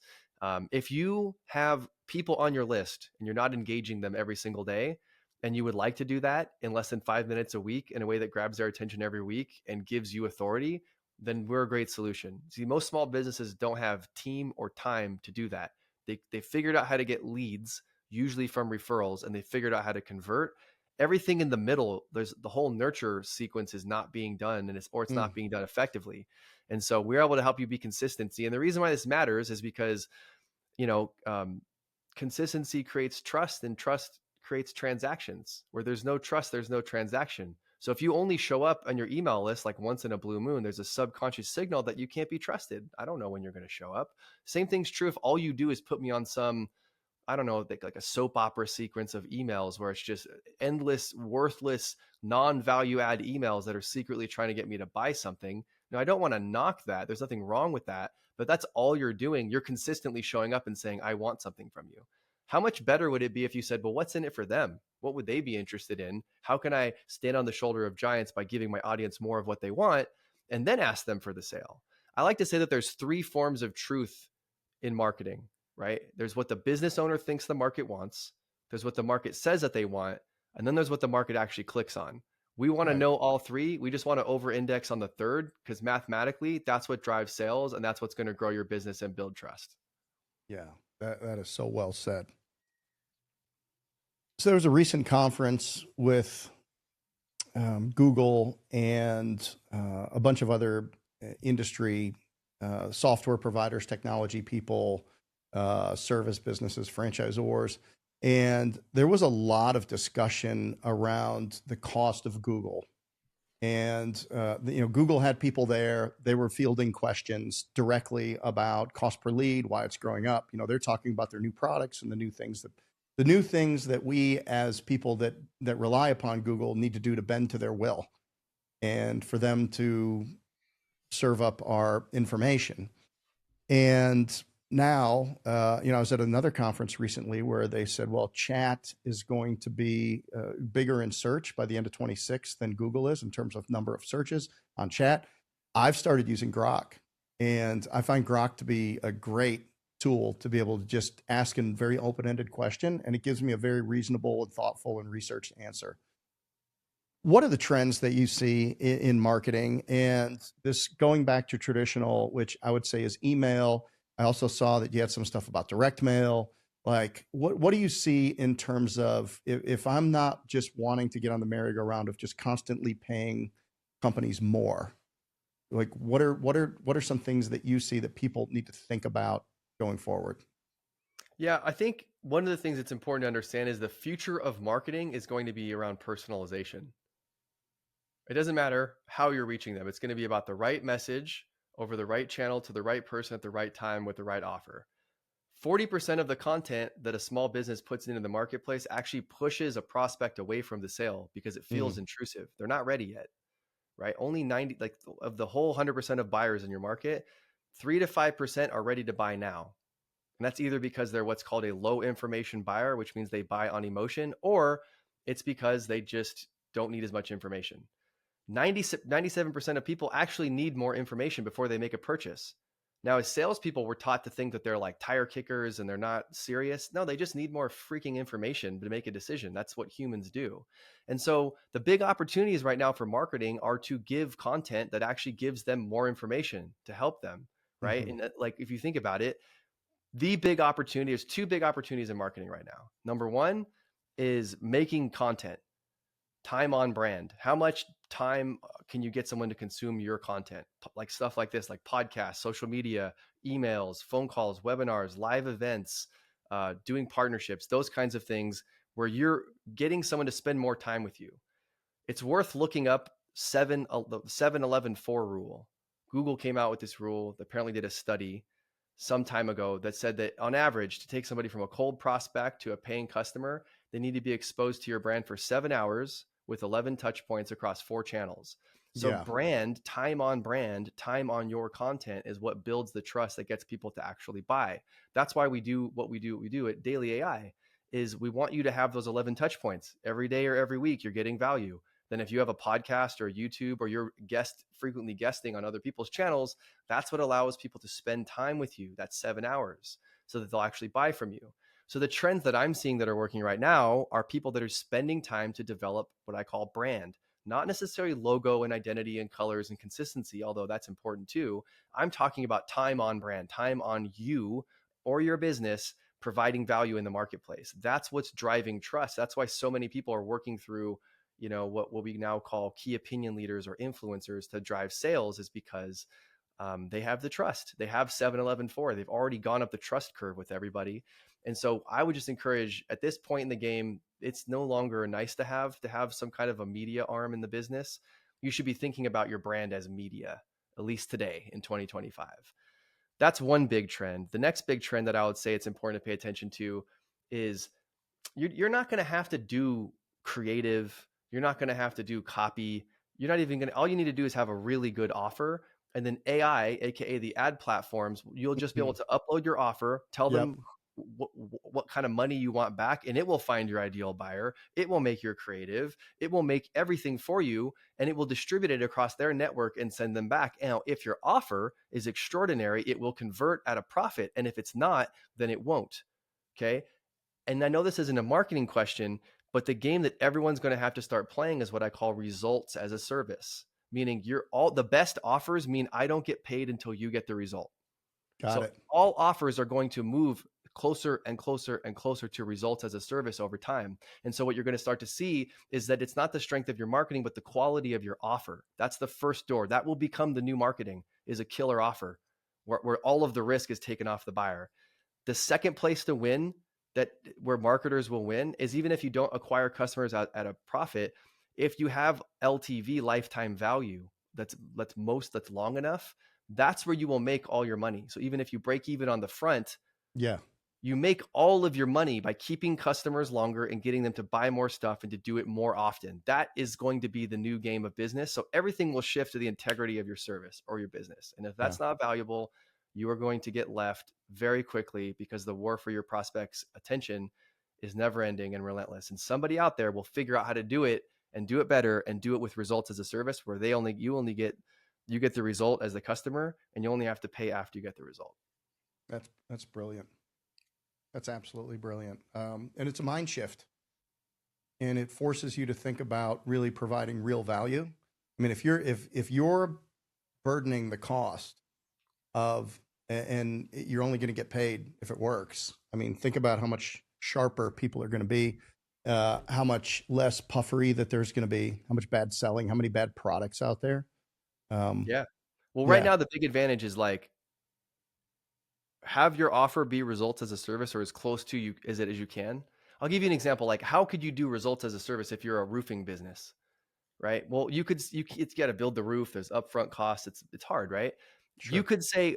If you have people on your list and you're not engaging them every single day, and you would like to do that in less than 5 minutes a week in a way that grabs their attention every week and gives you authority, then we're a great solution. See, most small businesses don't have team or time to do that. They figured out how to get leads, usually from referrals, and they figured out how to convert. Everything in the middle, there's the whole nurture sequence is not being done, and it's not being done effectively. And so we're able to help you be consistency. And the reason why this matters is because, consistency creates trust, and trust creates transactions. Where there's no trust, there's no transaction. So if you only show up on your email list like once in a blue moon, there's a subconscious signal that you can't be trusted. I don't know when you're going to show up. Same thing's true if all you do is put me on some, I don't know, like a soap opera sequence of emails where it's just endless, worthless, non-value add emails that are secretly trying to get me to buy something. Now, I don't want to knock that. There's nothing wrong with that, but that's all you're doing. You're consistently showing up and saying, I want something from you. How much better would it be if you said, well, what's in it for them? What would they be interested in? How can I stand on the shoulder of giants by giving my audience more of what they want, and then ask them for the sale? I like to say that there's 3 forms of truth in marketing, right? There's what the business owner thinks the market wants. There's what the market says that they want. And then there's what the market actually clicks on. We want to know all 3. We just want to over-index on the 3rd, because mathematically, that's what drives sales, and that's what's going to grow your business and build trust. Yeah, that is so well said. So there was a recent conference with Google and a bunch of other industry software providers, technology people, service businesses, franchisors. And there was a lot of discussion around the cost of Google. And Google had people there. They were fielding questions directly about cost per lead, why it's growing up. They're talking about their new products and the new things that we as people that rely upon Google need to do to bend to their will, and for them to serve up our information. And now, I was at another conference recently where they said, well, chat is going to be bigger in search by the end of 26 than Google is in terms of number of searches on chat. I've started using Grok, and I find Grok to be a great tool to be able to just ask a very open-ended question, and it gives me a very reasonable and thoughtful and researched answer. What are the trends that you see in marketing? And this going back to traditional, which I would say is email. I also saw that you had some stuff about direct mail. Like, what do you see in terms of if I'm not just wanting to get on the merry-go-round of just constantly paying companies more, Like what are some things that you see that people need to think about going forward? Yeah, I think one of the things that's important to understand is the future of marketing is going to be around personalization. It doesn't matter how you're reaching them. It's going to be about the right message over the right channel to the right person at the right time with the right offer. 40% of the content that a small business puts into the marketplace actually pushes a prospect away from the sale because it feels Mm, intrusive. They're not ready yet, right? Only 90, like of the whole 100% of buyers in your market, 3 to 5% are ready to buy now. And that's either because they're what's called a low information buyer, which means they buy on emotion, or it's because they just don't need as much information. 97% of people actually need more information before they make a purchase. Now, as salespeople, we're taught to think that they're like tire kickers and they're not serious. No, they just need more freaking information to make a decision. That's what humans do. And so the big opportunities right now for marketing are to give content that actually gives them more information to help them, right? hmm And like if you think about it, the big opportunity is two big opportunities in marketing right now. Number one is making content, time on brand. How much time can you get someone to consume your content? Like stuff like this, like podcasts, social media, emails, phone calls, webinars, live events, doing partnerships, those kinds of things where you're getting someone to spend more time with you. It's worth looking up the 7-11-4 rule. Google came out with this rule. They apparently did a study some time ago that said that on average, to take somebody from a cold prospect to a paying customer, they need to be exposed to your brand for 7 hours with 11 touch points across 4 channels. So Yeah, brand, time on your content is what builds the trust that gets people to actually buy. That's why we do what we do at Daily AI is we want you to have those 11 touch points every day or every week. You're getting value. Then if you have a podcast or YouTube or you're frequently guesting on other people's channels, that's what allows people to spend time with you. That's 7 hours so that they'll actually buy from you. So the trends that I'm seeing that are working right now are people that are spending time to develop what I call brand, not necessarily logo and identity and colors and consistency, although that's important too. I'm talking about time on brand, time on you or your business providing value in the marketplace. That's what's driving trust. That's why so many people are working through what we now call key opinion leaders or influencers to drive sales, is because they have the trust. They have 7-11-4. They've already gone up the trust curve with everybody. And so I would just encourage at this point in the game, it's no longer nice to have some kind of a media arm in the business. You should be thinking about your brand as media, at least today in 2025. That's one big trend. The next big trend that I would say it's important to pay attention to is you're not going to have to do creative. You're not going to have to do copy. You're not even going to, all you need to do is have a really good offer. And then AI, AKA the ad platforms, you'll just be able Mhm. to upload your offer, tell Yep, them what kind of money you want back, and it will find your ideal buyer. It will make your creative. It will make everything for you, and it will distribute it across their network and send them back. Now, if your offer is extraordinary, it will convert at a profit. And if it's not, then it won't. Okay. And I know this isn't a marketing question, but the game that everyone's going to have to start playing is what I call results as a service, meaning you're all the best offers mean I don't get paid until you get the result. got So it. all offers are going to move closer and closer and closer to results as a service over time. And so what you're going to start to see is that it's not the strength of your marketing, but the quality of your offer. That's the first door. That will become the new marketing, is a killer offer where all of the risk is taken off the buyer. The second place to win, that where marketers will win, is even if you don't acquire customers at a profit, if you have LTV, lifetime value, that's long enough, that's where you will make all your money. So even if you break even on the front, Yeah, you make all of your money by keeping customers longer and getting them to buy more stuff and to do it more often. That is going to be the new game of business. So everything will shift to the integrity of your service or your business. And if yeah, that's not valuable, you are going to get left very quickly, because the war for your prospects' attention is never ending and relentless. And somebody out there will figure out how to do it and do it better and do it with results as a service, where you get the result as the customer, and you only have to pay after you get the result. that's brilliant. That's absolutely brilliant. And it's a mind shift, and it forces you to think about really providing real value. I mean, if you're burdening the cost of, and you're only going to get paid if it works. I mean, think about how much sharper people are going to be, how much less puffery that there's going to be, how much bad selling, how many bad products out there. Um, Yeah. Well, right Yeah. now the big advantage is like have your offer be results as a service or as close to you as it as you can. I'll give you an example. Like, how could you do results as a service if you're a roofing business, right? Well, it's got to build the roof. There's upfront costs. It's hard, right? You Sure. could say,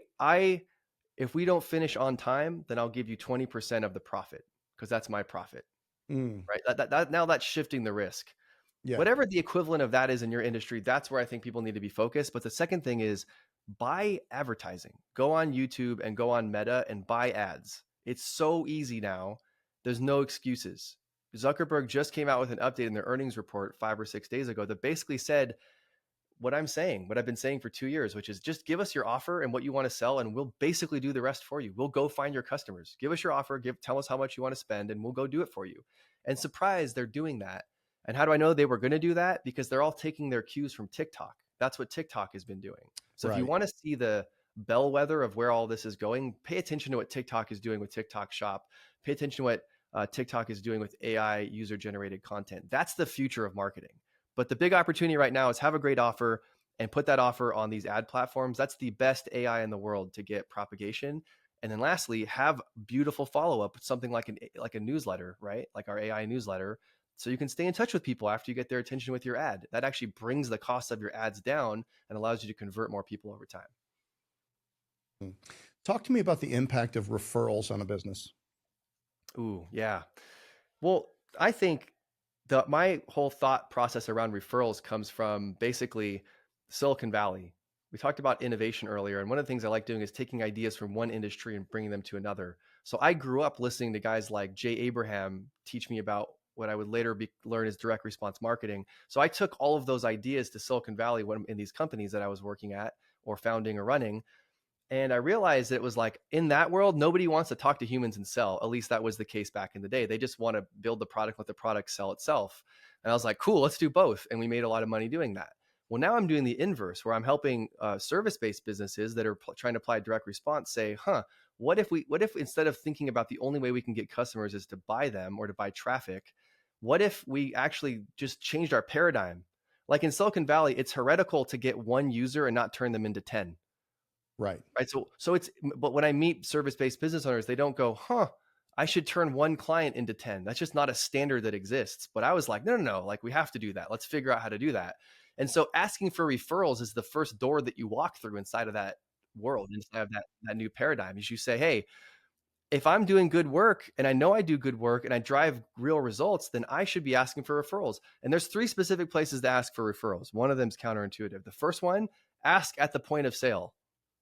if we don't finish on time, then I'll give you 20% of the profit because that's my profit, Mm. right? Now that's shifting the risk. Yeah. Whatever the equivalent of that is in your industry, that's where I think people need to be focused. But the second thing is buy advertising. Go on YouTube and go on Meta and buy ads. It's so easy now. There's no excuses. Zuckerberg just came out with an update in their earnings report 5 or 6 days ago that basically said what I've been saying for 2 years, which is just give us your offer and what you want to sell, and we'll basically do the rest for you. We'll go find your customers. Give us your offer, tell us how much you want to spend, and we'll go do it for you. And surprise, they're doing that. And how do I know they were going to do that? Because they're all taking their cues from TikTok. That's what TikTok has been doing. So if you Right. want to see the bellwether of where all this is going, pay attention to what TikTok is doing with TikTok Shop. Pay attention to what TikTok is doing with AI user generated content. That's the future of marketing. But the big opportunity right now is have a great offer and put that offer on these ad platforms. That's the best AI in the world to get propagation. And then lastly, have beautiful follow-up with something like a newsletter, right? Like our AI newsletter. So you can stay in touch with people after you get their attention with your ad. That actually brings the cost of your ads down and allows you to convert more people over time. Mm. Talk to me about the impact of referrals on a business. Ooh, yeah. Well, I think my whole thought process around referrals comes from basically Silicon Valley. We talked about innovation earlier, and one of the things I like doing is taking ideas from one industry and bringing them to another. So I grew up listening to guys like Jay Abraham teach me about what I would later learn as direct response marketing. So I took all of those ideas to Silicon Valley in these companies that I was working at or founding or running. And I realized it was like in that world, nobody wants to talk to humans and sell. At least that was the case back in the day. They just want to build the product, let the product sell itself. And I was like, cool, let's do both. And we made a lot of money doing that. Well, now I'm doing the inverse where I'm helping service-based businesses that are trying to apply direct response say, what if instead of thinking about the only way we can get customers is to buy them or to buy traffic, what if we actually just changed our paradigm? Like in Silicon Valley, it's heretical to get one user and not turn them into 10. Right. Right. But when I meet service-based business owners, they don't go, I should turn one client into 10. That's just not a standard that exists. But I was like, no. Like we have to do that. Let's figure out how to do that. And so asking for referrals is the first door that you walk through inside of that world, inside of that new paradigm. Is you say, hey, if I'm doing good work and I know I do good work and I drive real results, then I should be asking for referrals. And there's 3 specific places to ask for referrals. One of them is counterintuitive. The first one, ask at the point of sale.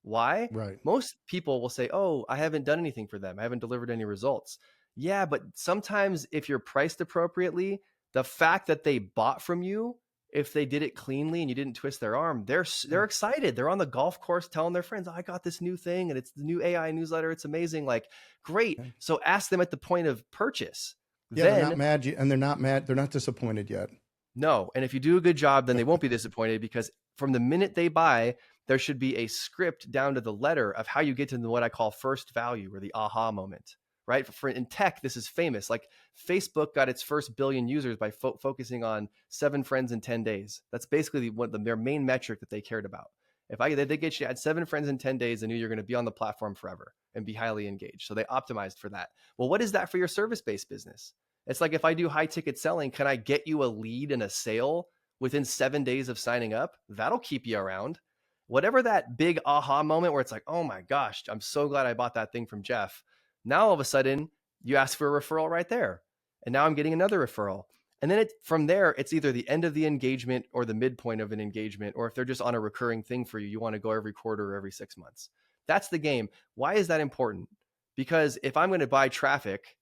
Why? Right. Most people will say, oh, I haven't done anything for them. I haven't delivered any results. Yeah, but sometimes if you're priced appropriately, the fact that they bought from you, if they did it cleanly and you didn't twist their arm, they're excited. They're on the golf course telling their friends, oh, I got this new thing and it's the new AI newsletter. It's amazing. Like, great. Okay. So ask them at the point of purchase. Yeah, they're not mad, and they're not mad. They're not disappointed yet. No. And if you do a good job, then they won't be disappointed because from the minute they buy, there should be a script down to the letter of how you get to what I call first value or the aha moment, right? In tech, this is famous. Like Facebook got its first billion users by focusing on 7 friends in 10 days. That's basically their main metric that they cared about. If they get you to add 7 friends in 10 days, they knew you're going to be on the platform forever and be highly engaged. So they optimized for that. Well, what is that for your service-based business? It's like if I do high ticket selling, can I get you a lead and a sale within 7 days of signing up? That'll keep you around. Whatever that big aha moment where it's like, oh my gosh, I'm so glad I bought that thing from Jeff. Now all of a sudden you ask for a referral right there. And now I'm getting another referral. And then from there, it's either the end of the engagement or the midpoint of an engagement. Or if they're just on a recurring thing for you, you want to go every quarter or every 6 months. That's the game. Why is that important? Because if I'm going to buy traffic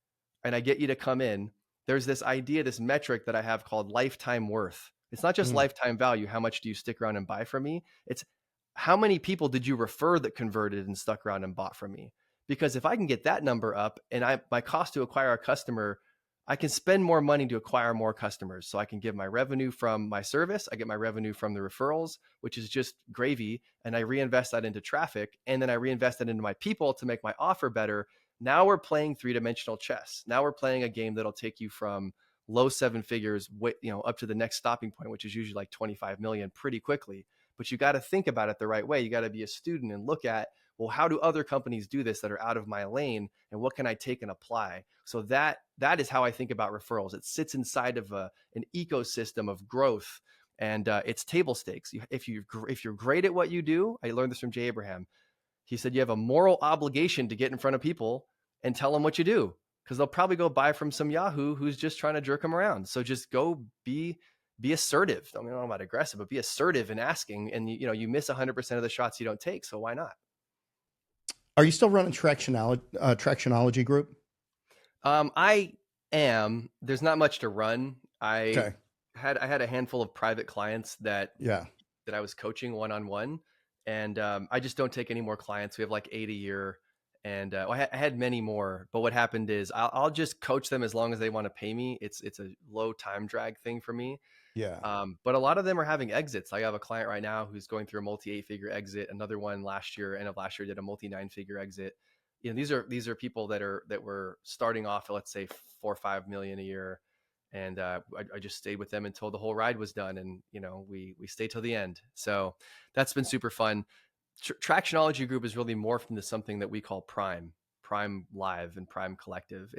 and I get you to come in, there's this idea, this metric that I have called lifetime worth. It's not just lifetime value. How much do you stick around and buy from me? It's how many people did you refer that converted and stuck around and bought from me? Because if I can get that number up and my cost to acquire a customer, I can spend more money to acquire more customers. So I can give my revenue from my service. I get my revenue from the referrals, which is just gravy. And I reinvest that into traffic. And then I reinvest that into my people to make my offer better. Now we're playing 3-dimensional chess. Now we're playing a game that'll take you from low 7 figures, up to the next stopping point, which is usually like 25 million pretty quickly. but you got to think about it the right way. You got to be a student and look at, well, how do other companies do this that are out of my lane, and what can I take and apply? So that is how I think about referrals. It sits inside of an ecosystem of growth, and it's table stakes. If you're great at what you do, I learned this from Jay Abraham. He said you have a moral obligation to get in front of people and tell them what you do, because they'll probably go buy from some Yahoo who's just trying to jerk them around. So just go be assertive. I don't know about aggressive, but be assertive in asking. And you miss 100% of the shots you don't take. So why not? Are you still running Tractionology Group? I am. There's not much to run. Okay. I had a handful of private clients that Yeah. I was coaching one-on-one, and I just don't take any more clients. We have like 8 a year, and I had many more. But what happened is I'll just coach them as long as they want to pay me. It's a low time drag thing for me. Yeah. But a lot of them are having exits. I have a client right now who's going through a multi-8-figure exit. Another one end of last year, did a multi-9-figure exit. These are people that were starting off at, let's say, 4 or 5 million a year. And I just stayed with them until the whole ride was done. And, we stayed till the end. So that's been super fun. Tractionology Group is really morphed into something that we call Prime Live and Prime Collective.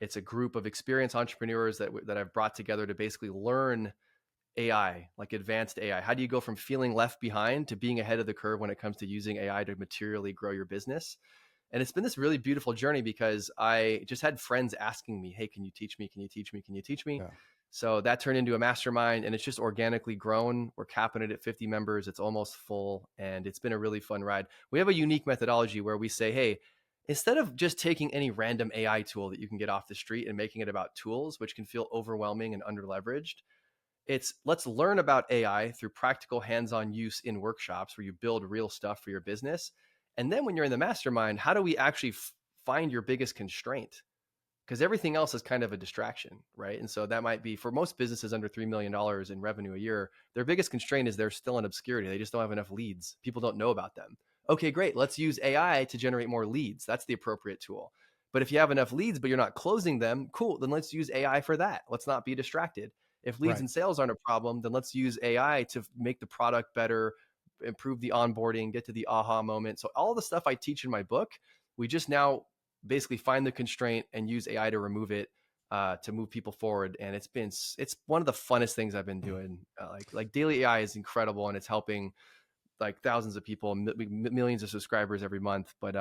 It's a group of experienced entrepreneurs that I've brought together to basically learn AI, like advanced AI. How do you go from feeling left behind to being ahead of the curve when it comes to using AI to materially grow your business? And it's been this really beautiful journey, because I just had friends asking me, hey, can you teach me? Can you teach me? Can you teach me? Yeah. So that turned into a mastermind, and it's just organically grown. We're capping it at 50 members. It's almost full, and it's been a really fun ride. We have a unique methodology where we say, hey, instead of just taking any random AI tool that you can get off the street and making it about tools, which can feel overwhelming and underleveraged, let's learn about AI through practical hands-on use in workshops where you build real stuff for your business. And then when you're in the mastermind, how do we actually find your biggest constraint? Because everything else is kind of a distraction, right? And so that might be, for most businesses under $3 million in revenue a year, their biggest constraint is they're still in obscurity. They just don't have enough leads. People don't know about them. Okay, great. Let's use AI to generate more leads. That's the appropriate tool. But if you have enough leads, but you're not closing them, cool. Then let's use AI for that. Let's not be distracted. If leads and sales aren't a problem, then let's use AI to make the product better, improve the onboarding, get to the aha moment. So all the stuff I teach in my book, we just now basically find the constraint and use AI to remove it, to move people forward. And it's one of the funnest things I've been doing. Like daily AI is incredible, and it's helping like thousands of people, millions of subscribers every month. But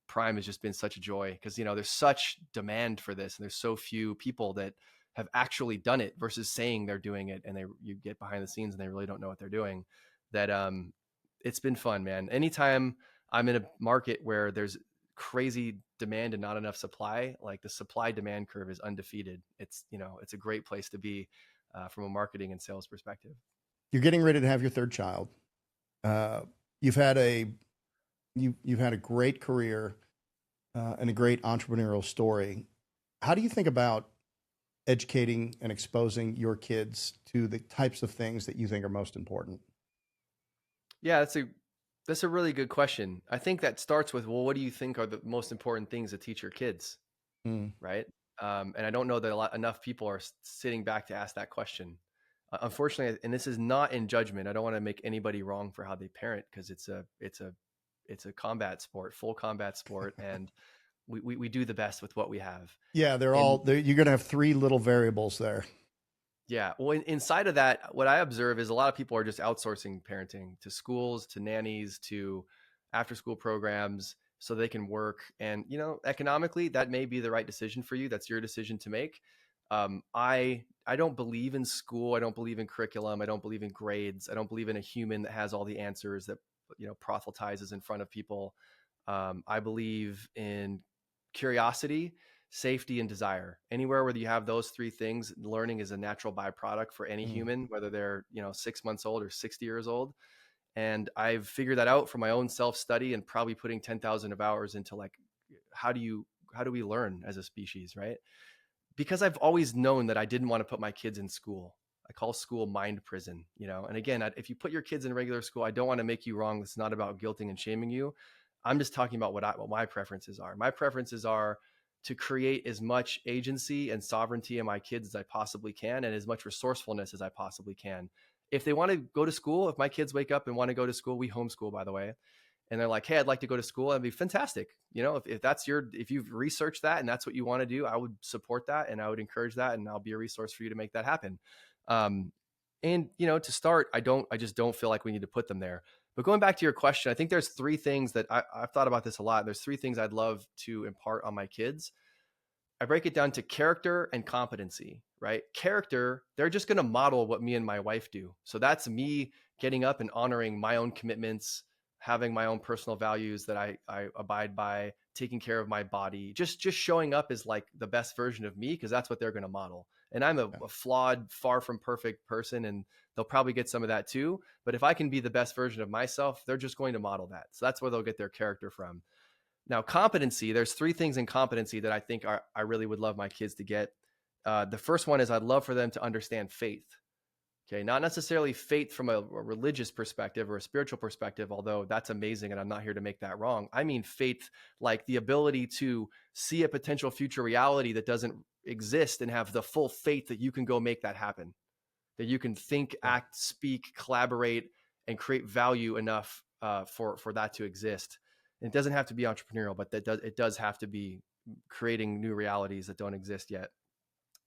Prime has just been such a joy, because there's such demand for this, and there's so few people that have actually done it versus saying they're doing it, and you get behind the scenes and they really don't know what they're doing. That it's been fun, man. Anytime I'm in a market where there's crazy demand and not enough supply, like the supply demand curve is undefeated. It's a great place to be from a marketing and sales perspective. You're getting ready to have your third child. You've had a great career and a great entrepreneurial story. How do you think about educating and exposing your kids to the types of things that you think are most important? Yeah, that's a really good question. I think that starts with, well, what do you think are the most important things to teach your kids? Right. And I don't know that enough people are sitting back to ask that question. Unfortunately, and this is not in judgment, I don't want to make anybody wrong for how they parent, because it's a combat sport, full combat sport. And we do the best with what we have. Yeah, you're going to have 3 little variables there. Yeah. Well, inside of that, what I observe is a lot of people are just outsourcing parenting to schools, to nannies, to after school programs, so they can work. And, economically, that may be the right decision for you. That's your decision to make. I don't believe in school. I don't believe in curriculum. I don't believe in grades. I don't believe in a human that has all the answers, that, proselytizes in front of people. I believe in curiosity, safety, and desire. Anywhere where you have those 3 things, learning is a natural byproduct for any human, whether they're 6 months old or 60 years old. And I've figured that out from my own self-study, and probably putting 10,000 of hours into, like, how do we learn as a species, right? Because I've always known that I didn't want to put my kids in school. I call school mind prison, and again, if you put your kids in regular school, I don't want to make you wrong. It's not about guilting and shaming you. I'm just talking about what my preferences are. My preferences are to create as much agency and sovereignty in my kids as I possibly can, and as much resourcefulness as I possibly can. If they want to go to school, if my kids wake up and want to go to school, we homeschool, by the way, and they're like, hey, I'd like to go to school, that'd be fantastic. You know, if that's if you've researched that and that's what you want to do, I would support that and I would encourage that, and I'll be a resource for you to make that happen. And, you know, to start, I just don't feel like we need to put them there. But going back to your question, I think there's three things that I've thought about this a lot. There's three things I'd love to impart on my kids. I break it down to character and competency, right? Character, they're just going to model what me and my wife do. So that's me getting up and honoring my own commitments, having my own personal values that I abide by, taking care of my body, just showing up as like the best version of me, because that's what they're going to model. And I'm a flawed, far from perfect person, and they'll probably get some of that too. But if I can be the best version of myself, they're just going to model that. So that's where they'll get their character from. Now, competency, there's three things in competency that I think I really would love my kids to get. The first one is I'd love for them to understand faith. Okay, not necessarily faith from a religious perspective or a spiritual perspective, although that's amazing and I'm not here to make that wrong. I mean faith like the ability to see a potential future reality that doesn't exist and have the full faith that you can go make that happen, that you can think, act, speak, collaborate, and create value enough for that to exist. And it doesn't have to be entrepreneurial, but it does have to be creating new realities that don't exist yet.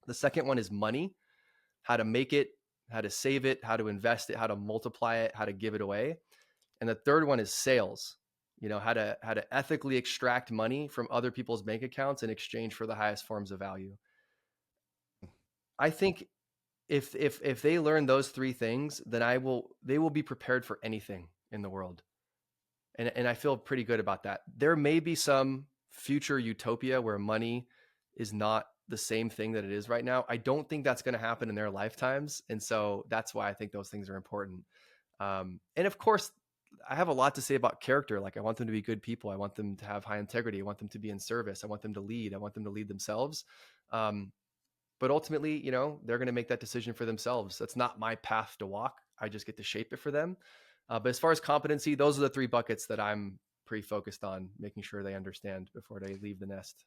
The second one is money, how to make it, how to save it, how to invest it, how to multiply it, how to give it away. And the third one is sales, you know, how to ethically extract money from other people's bank accounts in exchange for the highest forms of value. I think if they learn those three things, then they will be prepared for anything in the world. And I feel pretty good about that. There may be some future utopia where money is not the same thing that it is right now. I don't think that's going to happen in their lifetimes. And so that's why I think those things are important. And of course, I have a lot to say about character. Like I want them to be good people. I want them to have high integrity. I want them to be in service. I want them to lead. I want them to lead themselves. But ultimately, you know, they're going to make that decision for themselves. That's not my path to walk. I just get to shape it for them. But as far as competency, those are the three buckets that I'm pretty focused on making sure they understand before they leave the nest.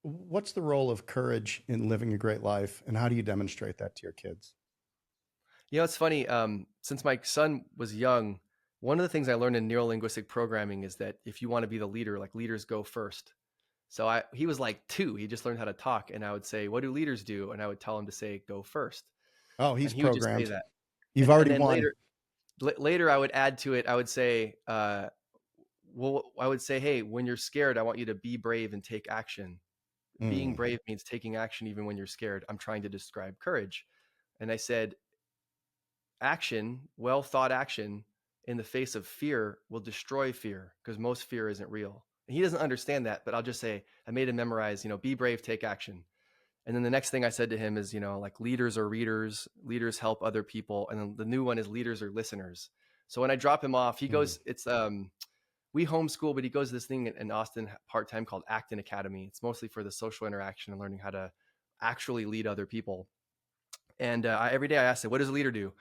What's the role of courage in living a great life, and how do you demonstrate that to your kids? You know, it's funny. Since my son was young, one of the things I learned in neuro-linguistic programming is that if you want to be the leader, like leaders go first. So he was like 2. He just learned how to talk, and I would say, "What do leaders do?" And I would tell him to say, "Go first." Oh, he's and he programmed. would just say that. You've already then won. Later, I would add to it. I would say, hey, when you're scared, I want you to be brave and take action. Being brave means taking action even when you're scared. I'm trying to describe courage. And I said, action, well thought action in the face of fear will destroy fear, because most fear isn't real. And he doesn't understand that, but I'll just say, I made him memorize, you know, be brave, take action. And then the next thing I said to him is, you know, like leaders are readers, leaders help other people. And then the new one is leaders are listeners. So when I drop him off, he goes, it's, we homeschool, but he goes to this thing in Austin part-time called Acton Academy. It's mostly for the social interaction and learning how to actually lead other people. And every day I ask him, what does a leader do?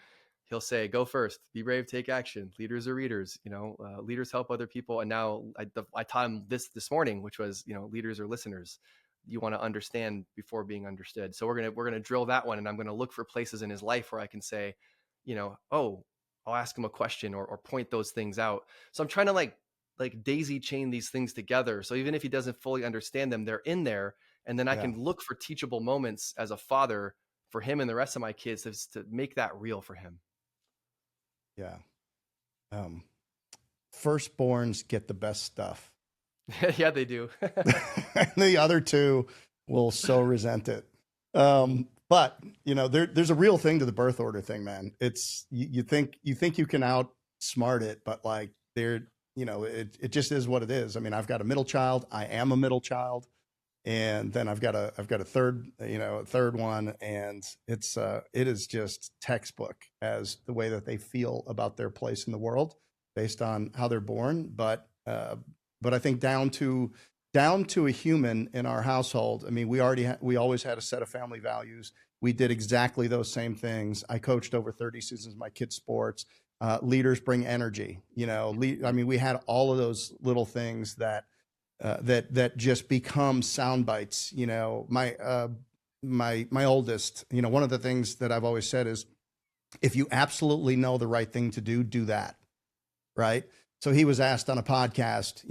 He'll say, go first, be brave, take action. Leaders are readers, you know, leaders help other people. And now I taught him this morning, which was, you know, leaders are listeners. You want to understand before being understood. So we're going to drill that one. And I'm going to look for places in his life where I can say, you know, oh, I'll ask him a question or point those things out. So I'm trying to like daisy chain these things together. So even if he doesn't fully understand them, they're in there. And then I can look for teachable moments as a father for him and the rest of my kids to make that real for him. Yeah. Firstborns get the best stuff. Yeah, they do. And the other two will so resent it. But you know, there's a real thing to the birth order thing, man. It's you think you can outsmart it, but like you know, it just is what it is. I mean, I've got a middle child. I am a middle child. And then I've got a third one, and it is just textbook as the way that they feel about their place in the world based on how they're born. But I think down to a human in our household. I mean, we always had a set of family values. We did exactly those same things. I coached over 30 seasons of my kids' sports. Leaders bring energy. You know, I mean, we had all of those little things that just become sound bites. You know, my oldest, you know, one of the things that I've always said is If you absolutely know the right thing to do that, right? So he was asked on a podcast,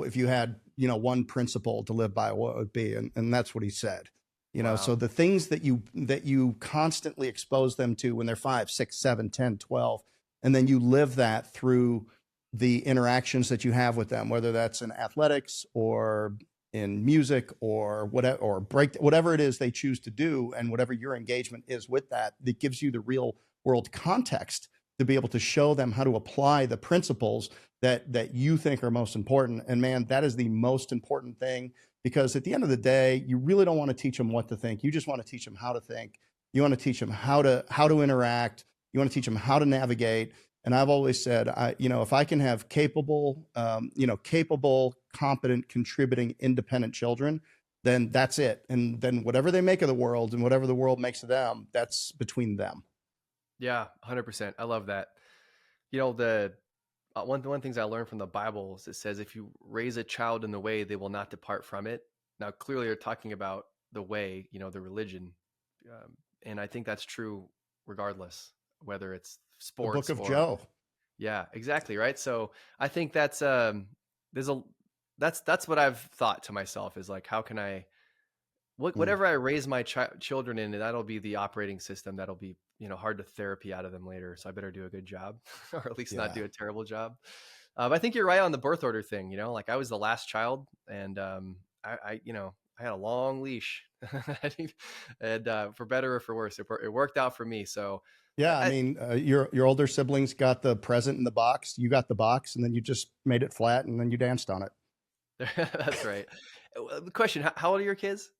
if you had, one principle to live by, what would it be? And that's what he said. So Wow. the things that you constantly expose them to when they're 5, 6, 7, 10, 12, and then you live that through the interactions that you have with them, whether that's in athletics or in music or whatever, or whatever it is they choose to do, and whatever your engagement is with that, that gives you the real world context to be able to show them how to apply the principles that you think are most important. And man, that is the most important thing, because at the end of the day, you really don't want to teach them what to think. You just want to teach them how to think. You want to teach them how to interact. You want to teach them how to navigate. And I've always said, if I can have capable, competent, contributing, independent children, then that's it. And then whatever they make of the world and whatever the world makes of them, that's between them. Yeah, 100%. I love that. The one things I learned from the Bible is it says, if you raise a child in the way, they will not depart from it. Now, clearly, you're talking about the way, the religion, and I think that's true regardless, whether it's The Book sports of or Joe. yeah, exactly right. So I think that's that's what I've thought to myself is like, how can I whatever I raise my children in, that'll be the operating system that'll be hard to therapy out of them later. So I better do a good job, or at least not Yeah. do a terrible job. But I think you're right on the birth order thing. Like I was the last child, and I had a long leash, and for better or for worse, it worked out for me. So Yeah, I I, mean, your older siblings got the present in the box. You got the box, and then you just made it flat, and then you danced on it. that's right. The question: how old are your kids?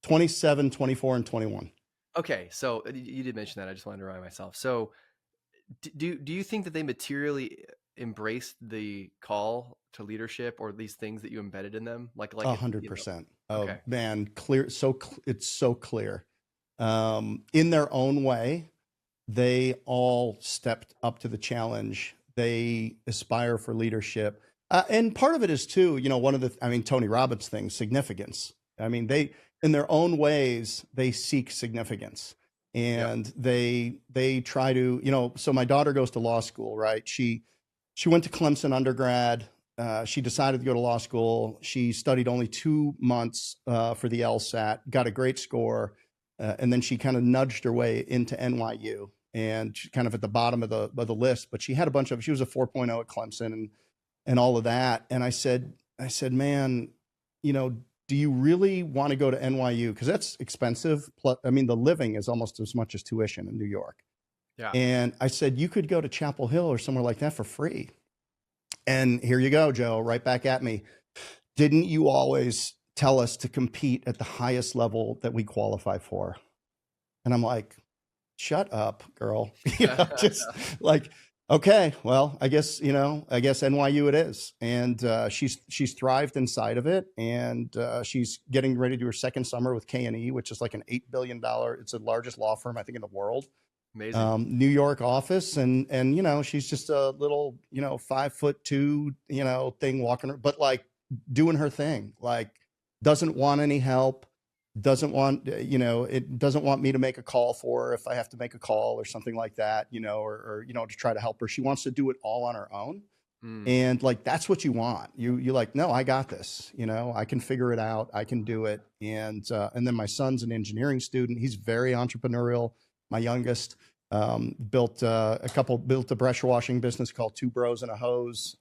27, 24, and 21. Okay, so you did mention that. I just wanted to remind myself. So do you think that they materially embraced the call to leadership or these things that you embedded in them? Like if 100%. Oh okay, man, clear. It's so clear. In their own way, they all stepped up to the challenge. They aspire for leadership. And part of it is too, Tony Robbins thing, significance. I mean, in their own ways, they seek significance, yep, and they try to, so my daughter goes to law school, right? She went to Clemson undergrad. She decided to go to law school. She studied only 2 months for the LSAT, got a great score, and then she kind of nudged her way into NYU, and she kind of at the bottom of the list. But she had she was a 4.0 at Clemson and all of that. And I said, man, do you really want to go to NYU? Because that's expensive. Plus, I mean, the living is almost as much as tuition in New York. yeah. And I said, you could go to Chapel Hill or somewhere like that for free. And here you go, Joe, right back at me. Didn't you always tell us to compete at the highest level that we qualify for? And I'm like, shut up, girl. Just like, okay, well, I guess NYU it is. And she's thrived inside of it. And she's getting ready to do her second summer with K&E, which is like an $8 billion. It's the largest law firm, I think, in the world. Amazing. New York office, and she's just a little 5'2" thing walking, but like doing her thing, like doesn't want any help, doesn't want it doesn't want me to make a call for her if I have to make a call or something like that, or to try to help her. She wants to do it all on her own. Mm. And like that's what you want. You like, no, I got this. I can figure it out. I can do it. And then my son's an engineering student. He's very entrepreneurial. My youngest built a pressure washing business called Two Bros and a Hose.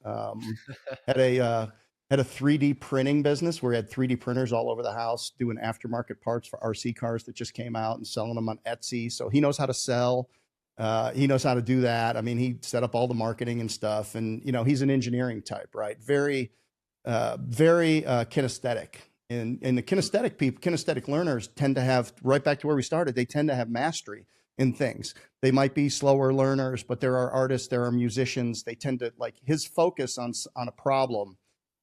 Had a 3D printing business where we had 3D printers all over the house doing aftermarket parts for RC cars that just came out and selling them on Etsy. So he knows how to sell. He knows how to do that. I mean, he set up all the marketing and stuff. And he's an engineering type, right? Very kinesthetic. And the kinesthetic learners tend to have, right back to where we started, they tend to have mastery in things. They might be slower learners, but there are artists, there are musicians. They tend to, like, his focus on a problem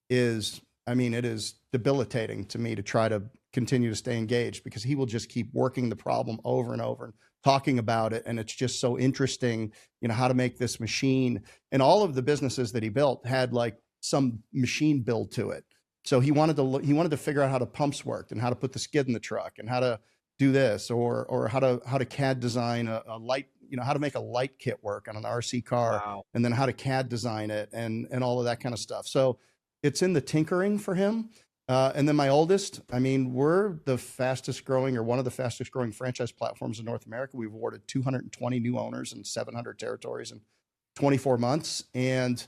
is, it is debilitating to me to try to continue to stay engaged, because he will just keep working the problem over and over and talking about it. And it's just so interesting, how to make this machine. And all of the businesses that he built had like some machine build to it. So he wanted to figure out how the pumps worked and how to put the skid in the truck and how to do this, or how to CAD design a light how to make a light kit work on an RC car, Wow. and then how to CAD design it, and all of that kind of stuff. So it's in the tinkering for him. And then my oldest, I mean, we're the fastest growing, or one of the fastest growing franchise platforms in North America. We've awarded 220 new owners in 700 territories in 24 months. And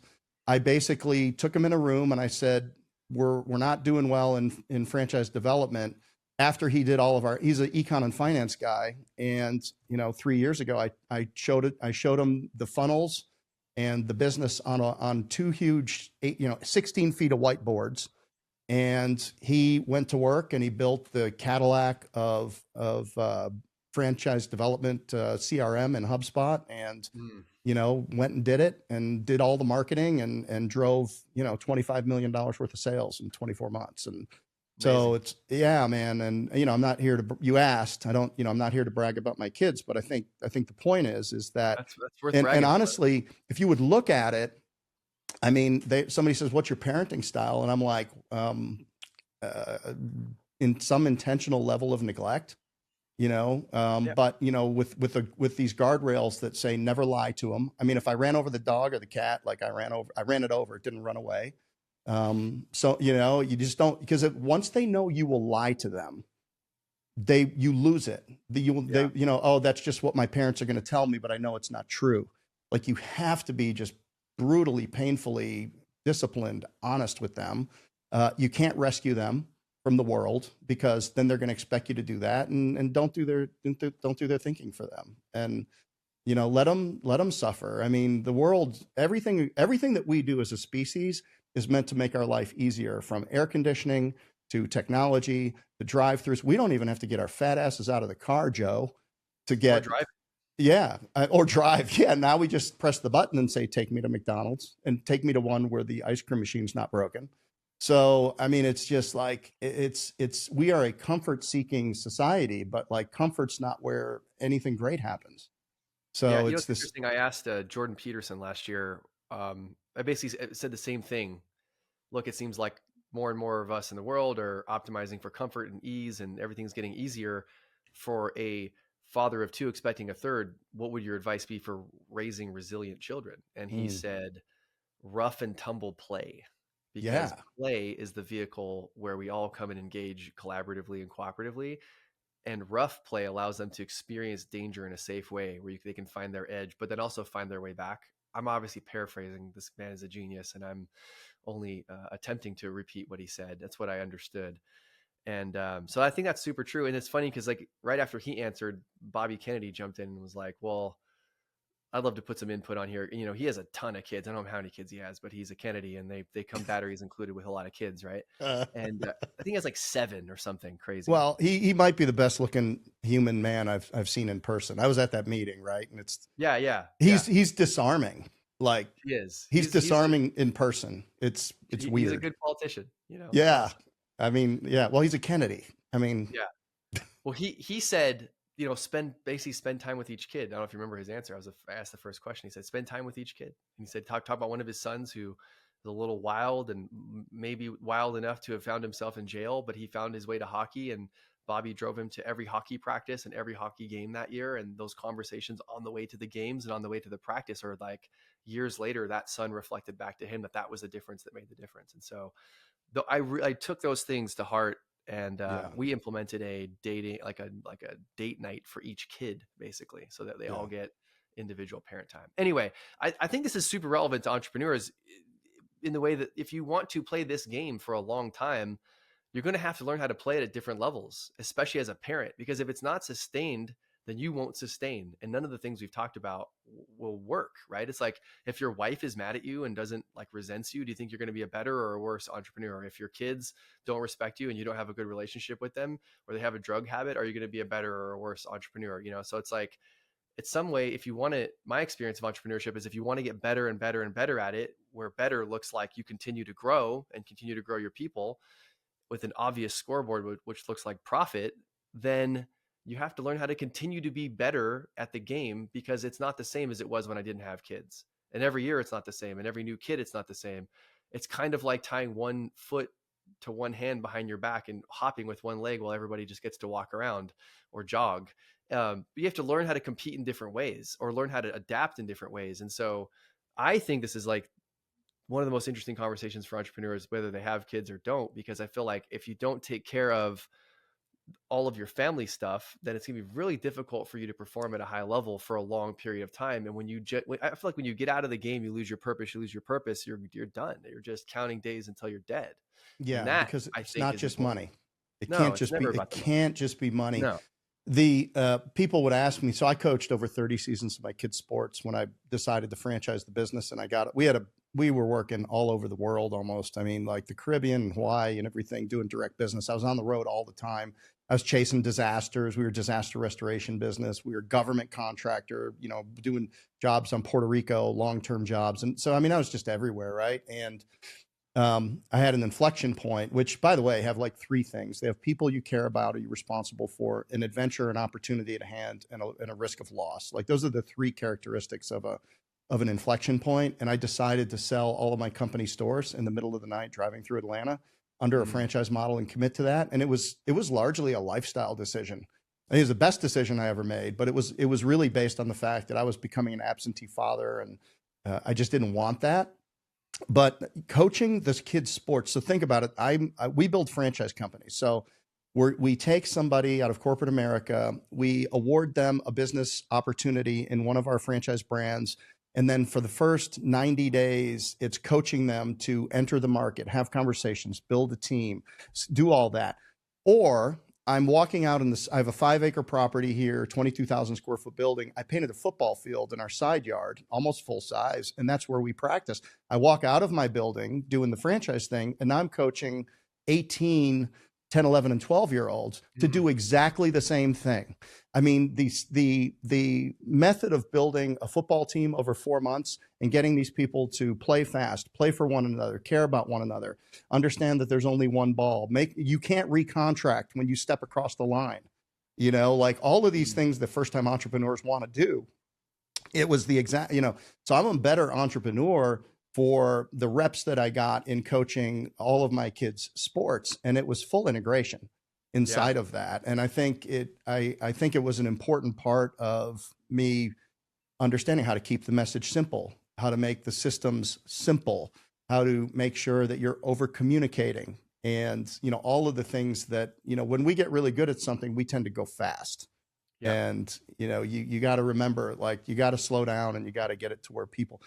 I basically took him in a room and I said, we're not doing well in franchise development. After he did all of he's an econ and finance guy. And, 3 years ago, I showed him the funnels and the business on two huge, 16 feet of whiteboards. And he went to work and he built the Cadillac of franchise development, CRM and HubSpot, and went and did it and did all the marketing and drove $25 million worth of sales in 24 months. And so Amazing. yeah, man. And I'm not here to, you asked, I'm not here to brag about my kids, but I think the point is that, That's worth and bragging honestly, if you would look at it, I mean, somebody says, what's your parenting style? And I'm like, in some intentional level of neglect, Yeah. but with these guardrails that say never lie to them. I mean, if I ran over the dog or the cat, like I ran it over, it didn't run away. So, you just don't, because once they know you will lie to them, you lose it. Oh, that's just what my parents are going to tell me, but I know it's not true. Like, you have to be just brutally, painfully disciplined, honest with them. You can't rescue them from the world, because then they're going to expect you to do that, and don't do their thinking for them. And, let them suffer. I mean, the world, everything that we do as a species is meant to make our life easier, from air conditioning to technology, to drive-throughs. We don't even have to get our fat asses out of the car, Joe, to Or get, drive. yeah, or drive. Yeah. Now we just press the button and say, take me to McDonald's, and take me to one where the ice cream machine's not broken. So, I mean, it's just like, we are a comfort seeking society, but like, comfort's not where anything great happens. Yeah, So it's it's this, interesting. I asked Jordan Peterson last year. I basically said the same thing. Look, it seems like more and more of us in the world are optimizing for comfort and ease, and everything's getting easier. For a father of two expecting a third, what would your advice be for raising resilient children? And he said, rough and tumble play, because yeah, play is the vehicle where we all come and engage collaboratively and cooperatively. And rough play allows them to experience danger in a safe way, where they can find their edge, but then also find their way back. I'm obviously paraphrasing. This man is a genius, and I'm only attempting to repeat what he said. That's what I understood. And so I think that's super true. And it's funny because, like, right after he answered, Bobby Kennedy jumped in and was like, well, I'd love to put some input on here. He has a ton of kids. I don't know how many kids he has, but he's a Kennedy, and they come batteries included with a lot of kids, right? And I think he has like 7 or something crazy. well, he might be the best looking human man I've seen in person. I was at that meeting, right? And Yeah. he's disarming. Like, He is. he's disarming in person. It's weird. He's a good politician. Yeah. Awesome. I mean, yeah. Well, he's a Kennedy. I mean, Yeah. Well, he said, spend time with each kid. I don't know if you remember his answer. I asked the first question. He said, spend time with each kid. And he said, talk about one of his sons who is a little wild, and maybe wild enough to have found himself in jail, but he found his way to hockey, and Bobby drove him to every hockey practice and every hockey game that year. And those conversations on the way to the games and on the way to the practice are like, years later, that son reflected back to him that was the difference that made the difference. And so I took those things to heart, and we implemented a dating, like a date night for each kid, basically, so that they all get individual parent time. Anyway, I think this is super relevant to entrepreneurs, in the way that if you want to play this game for a long time, you're going to have to learn how to play it at different levels, especially as a parent, because if it's not sustained, then you won't sustain. And none of the things we've talked about will work, right? It's like, if your wife is mad at you and doesn't, like, resents you, do you think you're going to be a better or a worse entrepreneur? If your kids don't respect you and you don't have a good relationship with them, or they have a drug habit, are you going to be a better or a worse entrepreneur? So it's like, it's some way, if you want to, my experience of entrepreneurship is, if you want to get better and better and better at it, where better looks like you continue to grow and continue to grow your people with an obvious scoreboard, which looks like profit, then you have to learn how to continue to be better at the game, because it's not the same as it was when I didn't have kids. And every year it's not the same. And every new kid, it's not the same. It's kind of like tying one foot to one hand behind your back and hopping with one leg while everybody just gets to walk around or jog. You have to learn how to compete in different ways or learn how to adapt in different ways. And so I think this is like one of the most interesting conversations for entrepreneurs, whether they have kids or don't, because I feel like if you don't take care of all of your family stuff, then it's gonna be really difficult for you to perform at a high level for a long period of time. And I feel like when you get out of the game, you lose your purpose. You're done. You're just counting days until you're dead. And Yeah, that because I it's think not is just important. money. It No, can't it's just never be. about It the money. can't just be money. No. The people would ask me. So I coached over 30 seasons of my kids' sports when I decided to franchise the business, and we were working all over the world almost. I mean, like the Caribbean, Hawaii, and everything, doing direct business. I was on the road all the time. I was chasing disasters. We were disaster restoration business. We were government contractor, doing jobs on Puerto Rico, long-term jobs. And so, I mean, I was just everywhere, right? And I had an inflection point, which, by the way, have like three things. They have people you care about or you're responsible for, an adventure, an opportunity at hand, and a risk of loss. Like those are the three characteristics of an inflection point. And I decided to sell all of my company stores in the middle of the night, driving through Atlanta under a franchise model and commit to that. And it was largely a lifestyle decision. I think it was the best decision I ever made, but it was really based on the fact that I was becoming an absentee father, and I just didn't want that. But coaching this kid's sports. So think about it. We build franchise companies. So we take somebody out of corporate America, we award them a business opportunity in one of our franchise brands. And then for the first 90 days, it's coaching them to enter the market, have conversations, build a team, do all that. Or I'm walking out in this, I have a 5-acre property here, 22,000 square foot building. I painted a football field in our side yard, almost full size. And that's where we practice. I walk out of my building doing the franchise thing, and I'm coaching 18, 10, 11, and 12-year-olds to do exactly the same thing. I mean, the method of building a football team over 4 months and getting these people to play fast, play for one another, care about one another, understand that there's only one ball. You can't recontract when you step across the line. Like all of these things that first-time entrepreneurs want to do. It was the exact, so I'm a better entrepreneur for the reps that I got in coaching all of my kids' sports, and it was full integration inside of that. And I think I think it was an important part of me understanding how to keep the message simple, how to make the systems simple, how to make sure that you're over communicating, and all of the things that when we get really good at something, we tend to go fast. Yeah. And you got to remember, like, you got to slow down and you got to get it to where people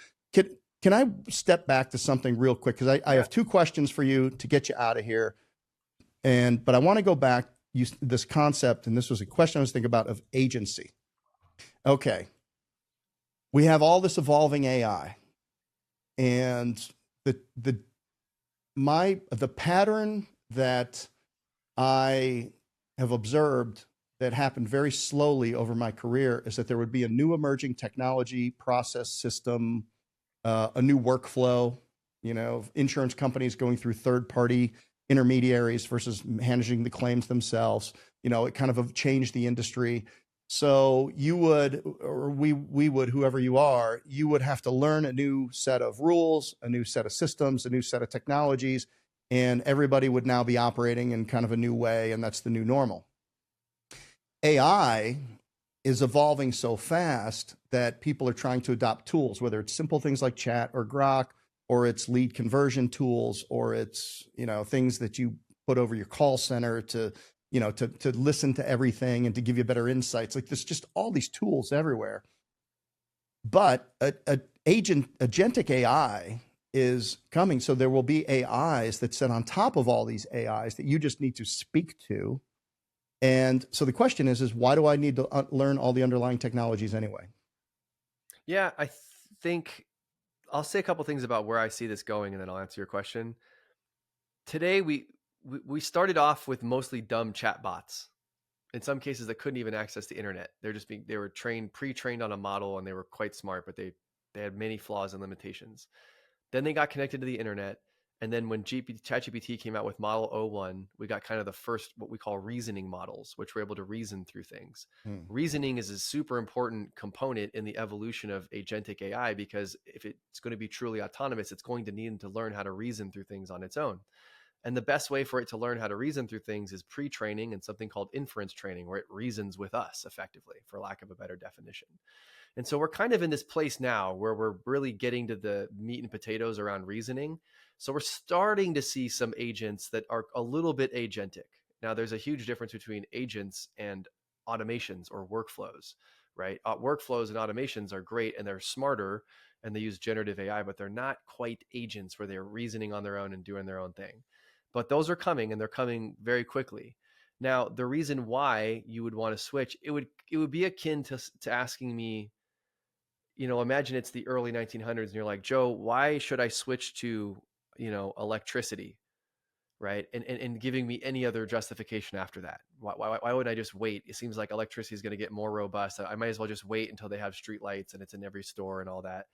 can I step back to something real quick? Because I have two questions for you to get you out of here. But I want to go back this concept, and this was a question I was thinking about, of agency. Okay. We have all this evolving AI, and the pattern that I have observed that happened very slowly over my career is that there would be a new emerging technology, process, system, a new workflow, insurance companies going through third-party intermediaries versus managing the claims themselves. It kind of changed the industry. So you would, or we would, whoever you are, you would have to learn a new set of rules, a new set of systems, a new set of technologies, and everybody would now be operating in kind of a new way, and that's the new normal. AI is evolving so fast that people are trying to adopt tools, whether it's simple things like chat or Grok, or it's lead conversion tools, or it's, things that you put over your call center to listen to everything and to give you better insights. Like, there's just all these tools everywhere. But agentic AI is coming. So there will be AIs that sit on top of all these AIs that you just need to speak to. And so the question is why do I need to learn all the underlying technologies anyway? Yeah, I think I'll say a couple things about where I see this going, and then I'll answer your question. Today, we started off with mostly dumb chatbots. In some cases, that couldn't even access the internet. They were pre-trained on a model, and they were quite smart, but they had many flaws and limitations. Then they got connected to the internet. And then when ChatGPT came out with Model 01, we got kind of the first, what we call reasoning models, which were able to reason through things. Reasoning is a super important component in the evolution of agentic AI, because if it's going to be truly autonomous, it's going to need to learn how to reason through things on its own. And the best way for it to learn how to reason through things is pre-training and something called inference training, where it reasons with us effectively, for lack of a better definition. And so we're kind of in this place now where we're really getting to the meat and potatoes around reasoning. So we're starting to see some agents that are a little bit agentic. Now, there's a huge difference between agents and automations or workflows, right? Workflows and automations are great and they're smarter and they use generative AI, but they're not quite agents where they're reasoning on their own and doing their own thing. But those are coming and they're coming very quickly. Now, the reason why you would want to switch, it would be akin to asking me, imagine it's the early 1900s and you're like, Joe, why should I switch to, electricity? Right. And giving me any other justification after that. Why would I just wait? It seems like electricity is going to get more robust. I might as well just wait until they have street lights and it's in every store and all that.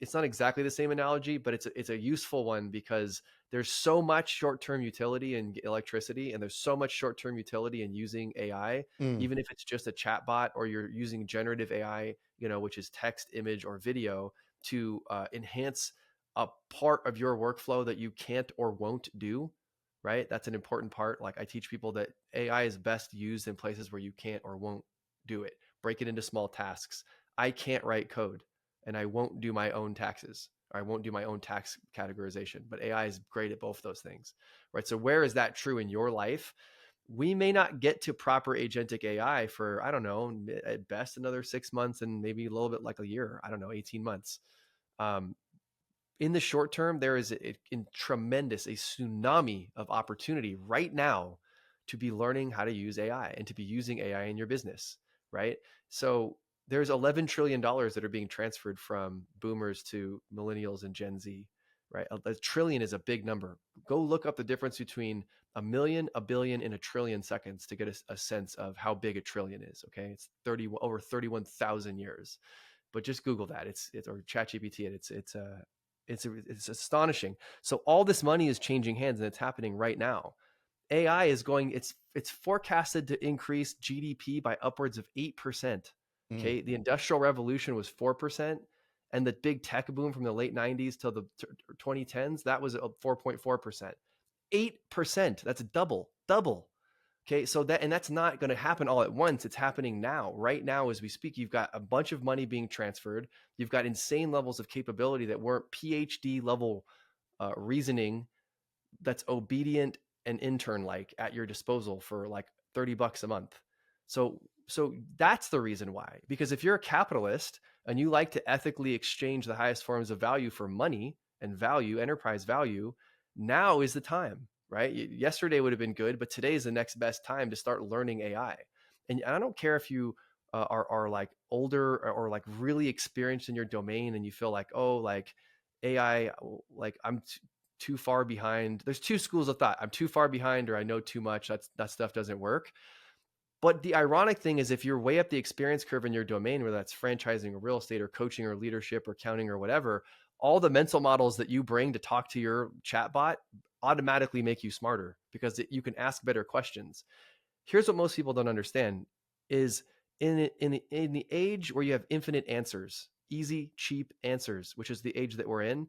It's not exactly the same analogy, but it's a useful one because there's so much short-term utility in electricity and there's so much short-term utility in using AI, even if it's just a chat bot or you're using generative AI, which is text, image, or video to enhance a part of your workflow that you can't or won't do, right? That's an important part. Like I teach people that AI is best used in places where you can't or won't do it. Break it into small tasks. I can't write code and I won't do my own taxes or I won't do my own tax categorization, but AI is great at both those things, right? So where is that true in your life? We may not get to proper agentic AI for, I don't know, at best another 6 months and maybe a little bit like a year, I don't know, 18 months. In the short term, there is a tsunami of opportunity right now to be learning how to use AI and to be using AI in your business, right? So there's $11 trillion that are being transferred from boomers to millennials and Gen Z, right? A trillion is a big number. Go look up the difference between a million, a billion, and a trillion seconds to get a sense of how big a trillion is, okay? It's over 31,000 years. But just Google that. It's or ChatGPT it. It's astonishing. So all this money is changing hands and it's happening right now. AI is going, it's forecasted to increase GDP by upwards of 8%. Okay. The Industrial Revolution was 4%. And the big tech boom from the late 90s till the 2010s, that was 4.4%. 8%. That's double. Okay, so that's not going to happen all at once. It's happening now. Right now, as we speak, you've got a bunch of money being transferred. You've got insane levels of capability that weren't PhD level reasoning that's obedient and intern-like at your disposal for like $30 a month. So that's the reason why. Because if you're a capitalist and you like to ethically exchange the highest forms of value for money and value, enterprise value, now is the time. Right? Yesterday would have been good, but today is the next best time to start learning AI. And I don't care if you are like older or like really experienced in your domain and you feel like, oh, like AI, like I'm too far behind. There's two schools of thought. I'm too far behind or I know too much. That stuff doesn't work. But the ironic thing is if you're way up the experience curve in your domain, whether that's franchising or real estate or coaching or leadership or accounting or whatever, all the mental models that you bring to talk to your chatbot automatically make you smarter because you can ask better questions. Here's what most people don't understand is in the age where you have infinite answers, easy, cheap answers, which is the age that we're in,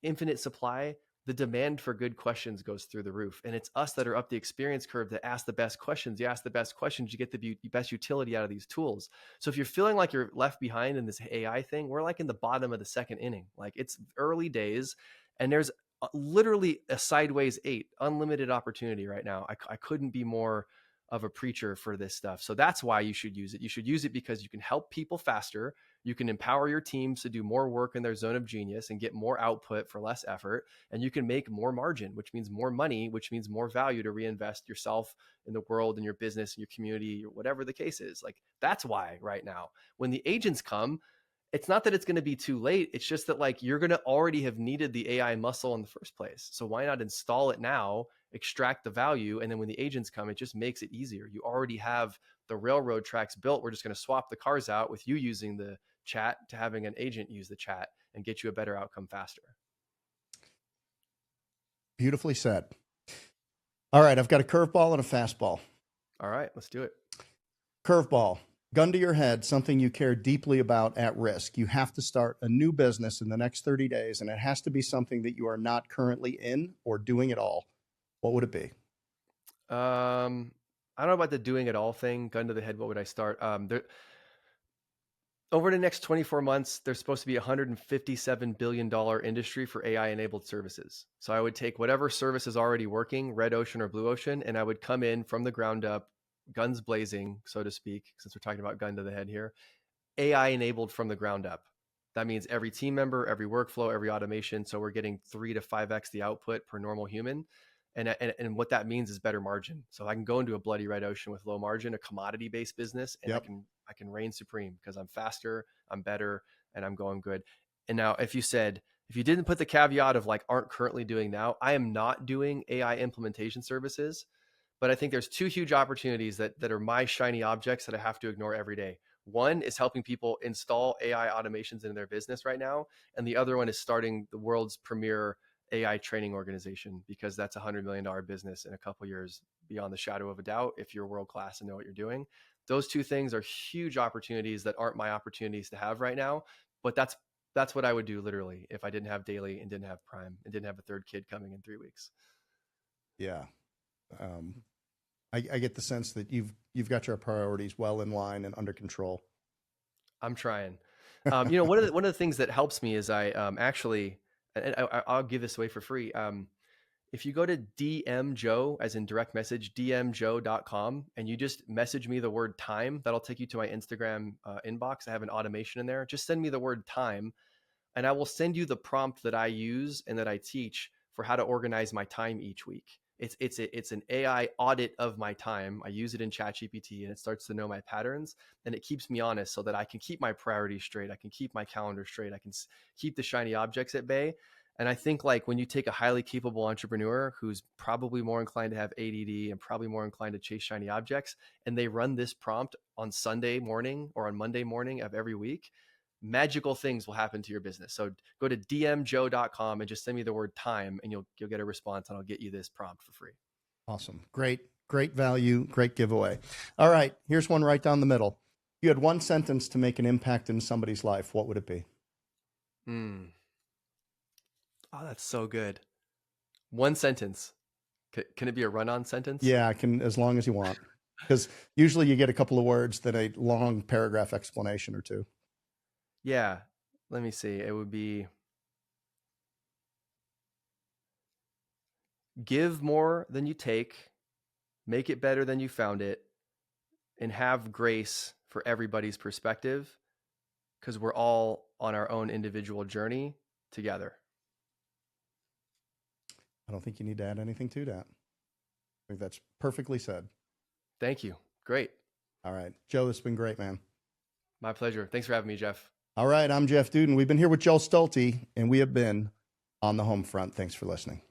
infinite supply, the demand for good questions goes through the roof. And it's us that are up the experience curve that ask the best questions. You ask the best questions, you get the best utility out of these tools. So if you're feeling like you're left behind in this AI thing, we're like in the bottom of the second inning. Like it's early days and there's literally a sideways 8, unlimited opportunity right now. I couldn't be more of a preacher for this stuff. So that's why you should use it. You should use it because you can help people faster. You can empower your teams to do more work in their zone of genius and get more output for less effort. And you can make more margin, which means more money, which means more value to reinvest yourself in the world, in your business, in your community, or whatever the case is. Like that's why right now, when the agents come, it's not that it's going to be too late. It's just that like you're going to already have needed the AI muscle in the first place. So why not install it now, extract the value, and then when the agents come, it just makes it easier. You already have the railroad tracks built. We're just going to swap the cars out with you using the chat to having an agent use the chat and get you a better outcome faster. Beautifully said. All right, I've got a curveball and a fastball. All right, let's do it. Curveball. Gun to your head, something you care deeply about at risk. You have to start a new business in the next 30 days, and it has to be something that you are not currently in or doing at all. What would it be? I don't know about the doing it all thing. Gun to the head. What would I start? Over the next 24 months, there's supposed to be a $157 billion industry for AI enabled services. So I would take whatever service is already working, red ocean or blue ocean, and I would come in from the ground up, guns blazing, so to speak, since we're talking about gun to the head here, AI enabled from the ground up. That means every team member, every workflow, every automation. So we're getting 3 to 5x the output per normal human. And what that means is better margin. So I can go into a bloody red ocean with low margin, a commodity based business, and Yep. I can reign supreme because I'm faster, I'm better, and I'm going good. And now, if you didn't put the caveat of like aren't currently doing now, I am not doing AI implementation services, but I think there's two huge opportunities that are my shiny objects that I have to ignore every day. One is helping people install AI automations in their business right now, and the other one is starting the world's premier AI training organization, because that's a $100 million business in a couple of years, beyond the shadow of a doubt, if you're world class and know what you're doing. Those two things are huge opportunities that aren't my opportunities to have right now, but that's what I would do literally if I didn't have daily and didn't have prime and didn't have a third kid coming in 3 weeks. Yeah. I get the sense that you've got your priorities well in line and under control. I'm trying. One of the things that helps me is I actually, and I'll give this away for free. If you go to DM Joe, as in direct message, dmjoe.com, and you just message me the word time, that'll take you to my Instagram inbox. I have an automation in there. Just send me the word time, and I will send you the prompt that I use and that I teach for how to organize my time each week. It's an AI audit of my time. I use it in ChatGPT, and it starts to know my patterns, and it keeps me honest so that I can keep my priorities straight. I can keep my calendar straight. I can keep the shiny objects at bay. And I think like when you take a highly capable entrepreneur who's probably more inclined to have ADD and probably more inclined to chase shiny objects, and they run this prompt on Sunday morning or on Monday morning of every week, magical things will happen to your business. So go to dmjoe.com and just send me the word time, and you'll get a response, and I'll get you this prompt for free. Awesome. Great value, great giveaway. All right, here's one right down the middle. If you had one sentence to make an impact in somebody's life, what would it be? Oh, that's so good. One sentence. Can it be a run-on sentence? Yeah, I can, as long as you want, because usually you get a couple of words, then a long paragraph explanation or two. Yeah. Let me see. It would be give more than you take, make it better than you found it, and have grace for everybody's perspective, because we're all on our own individual journey together. I don't think you need to add anything to that. I think that's perfectly said. Thank you. Great. All right, Joe, this has been great, man. My pleasure. Thanks for having me, Jeff. All right, I'm Jeff Dudan. We've been here with Joel Stolte, and we have been on the home front. Thanks for listening.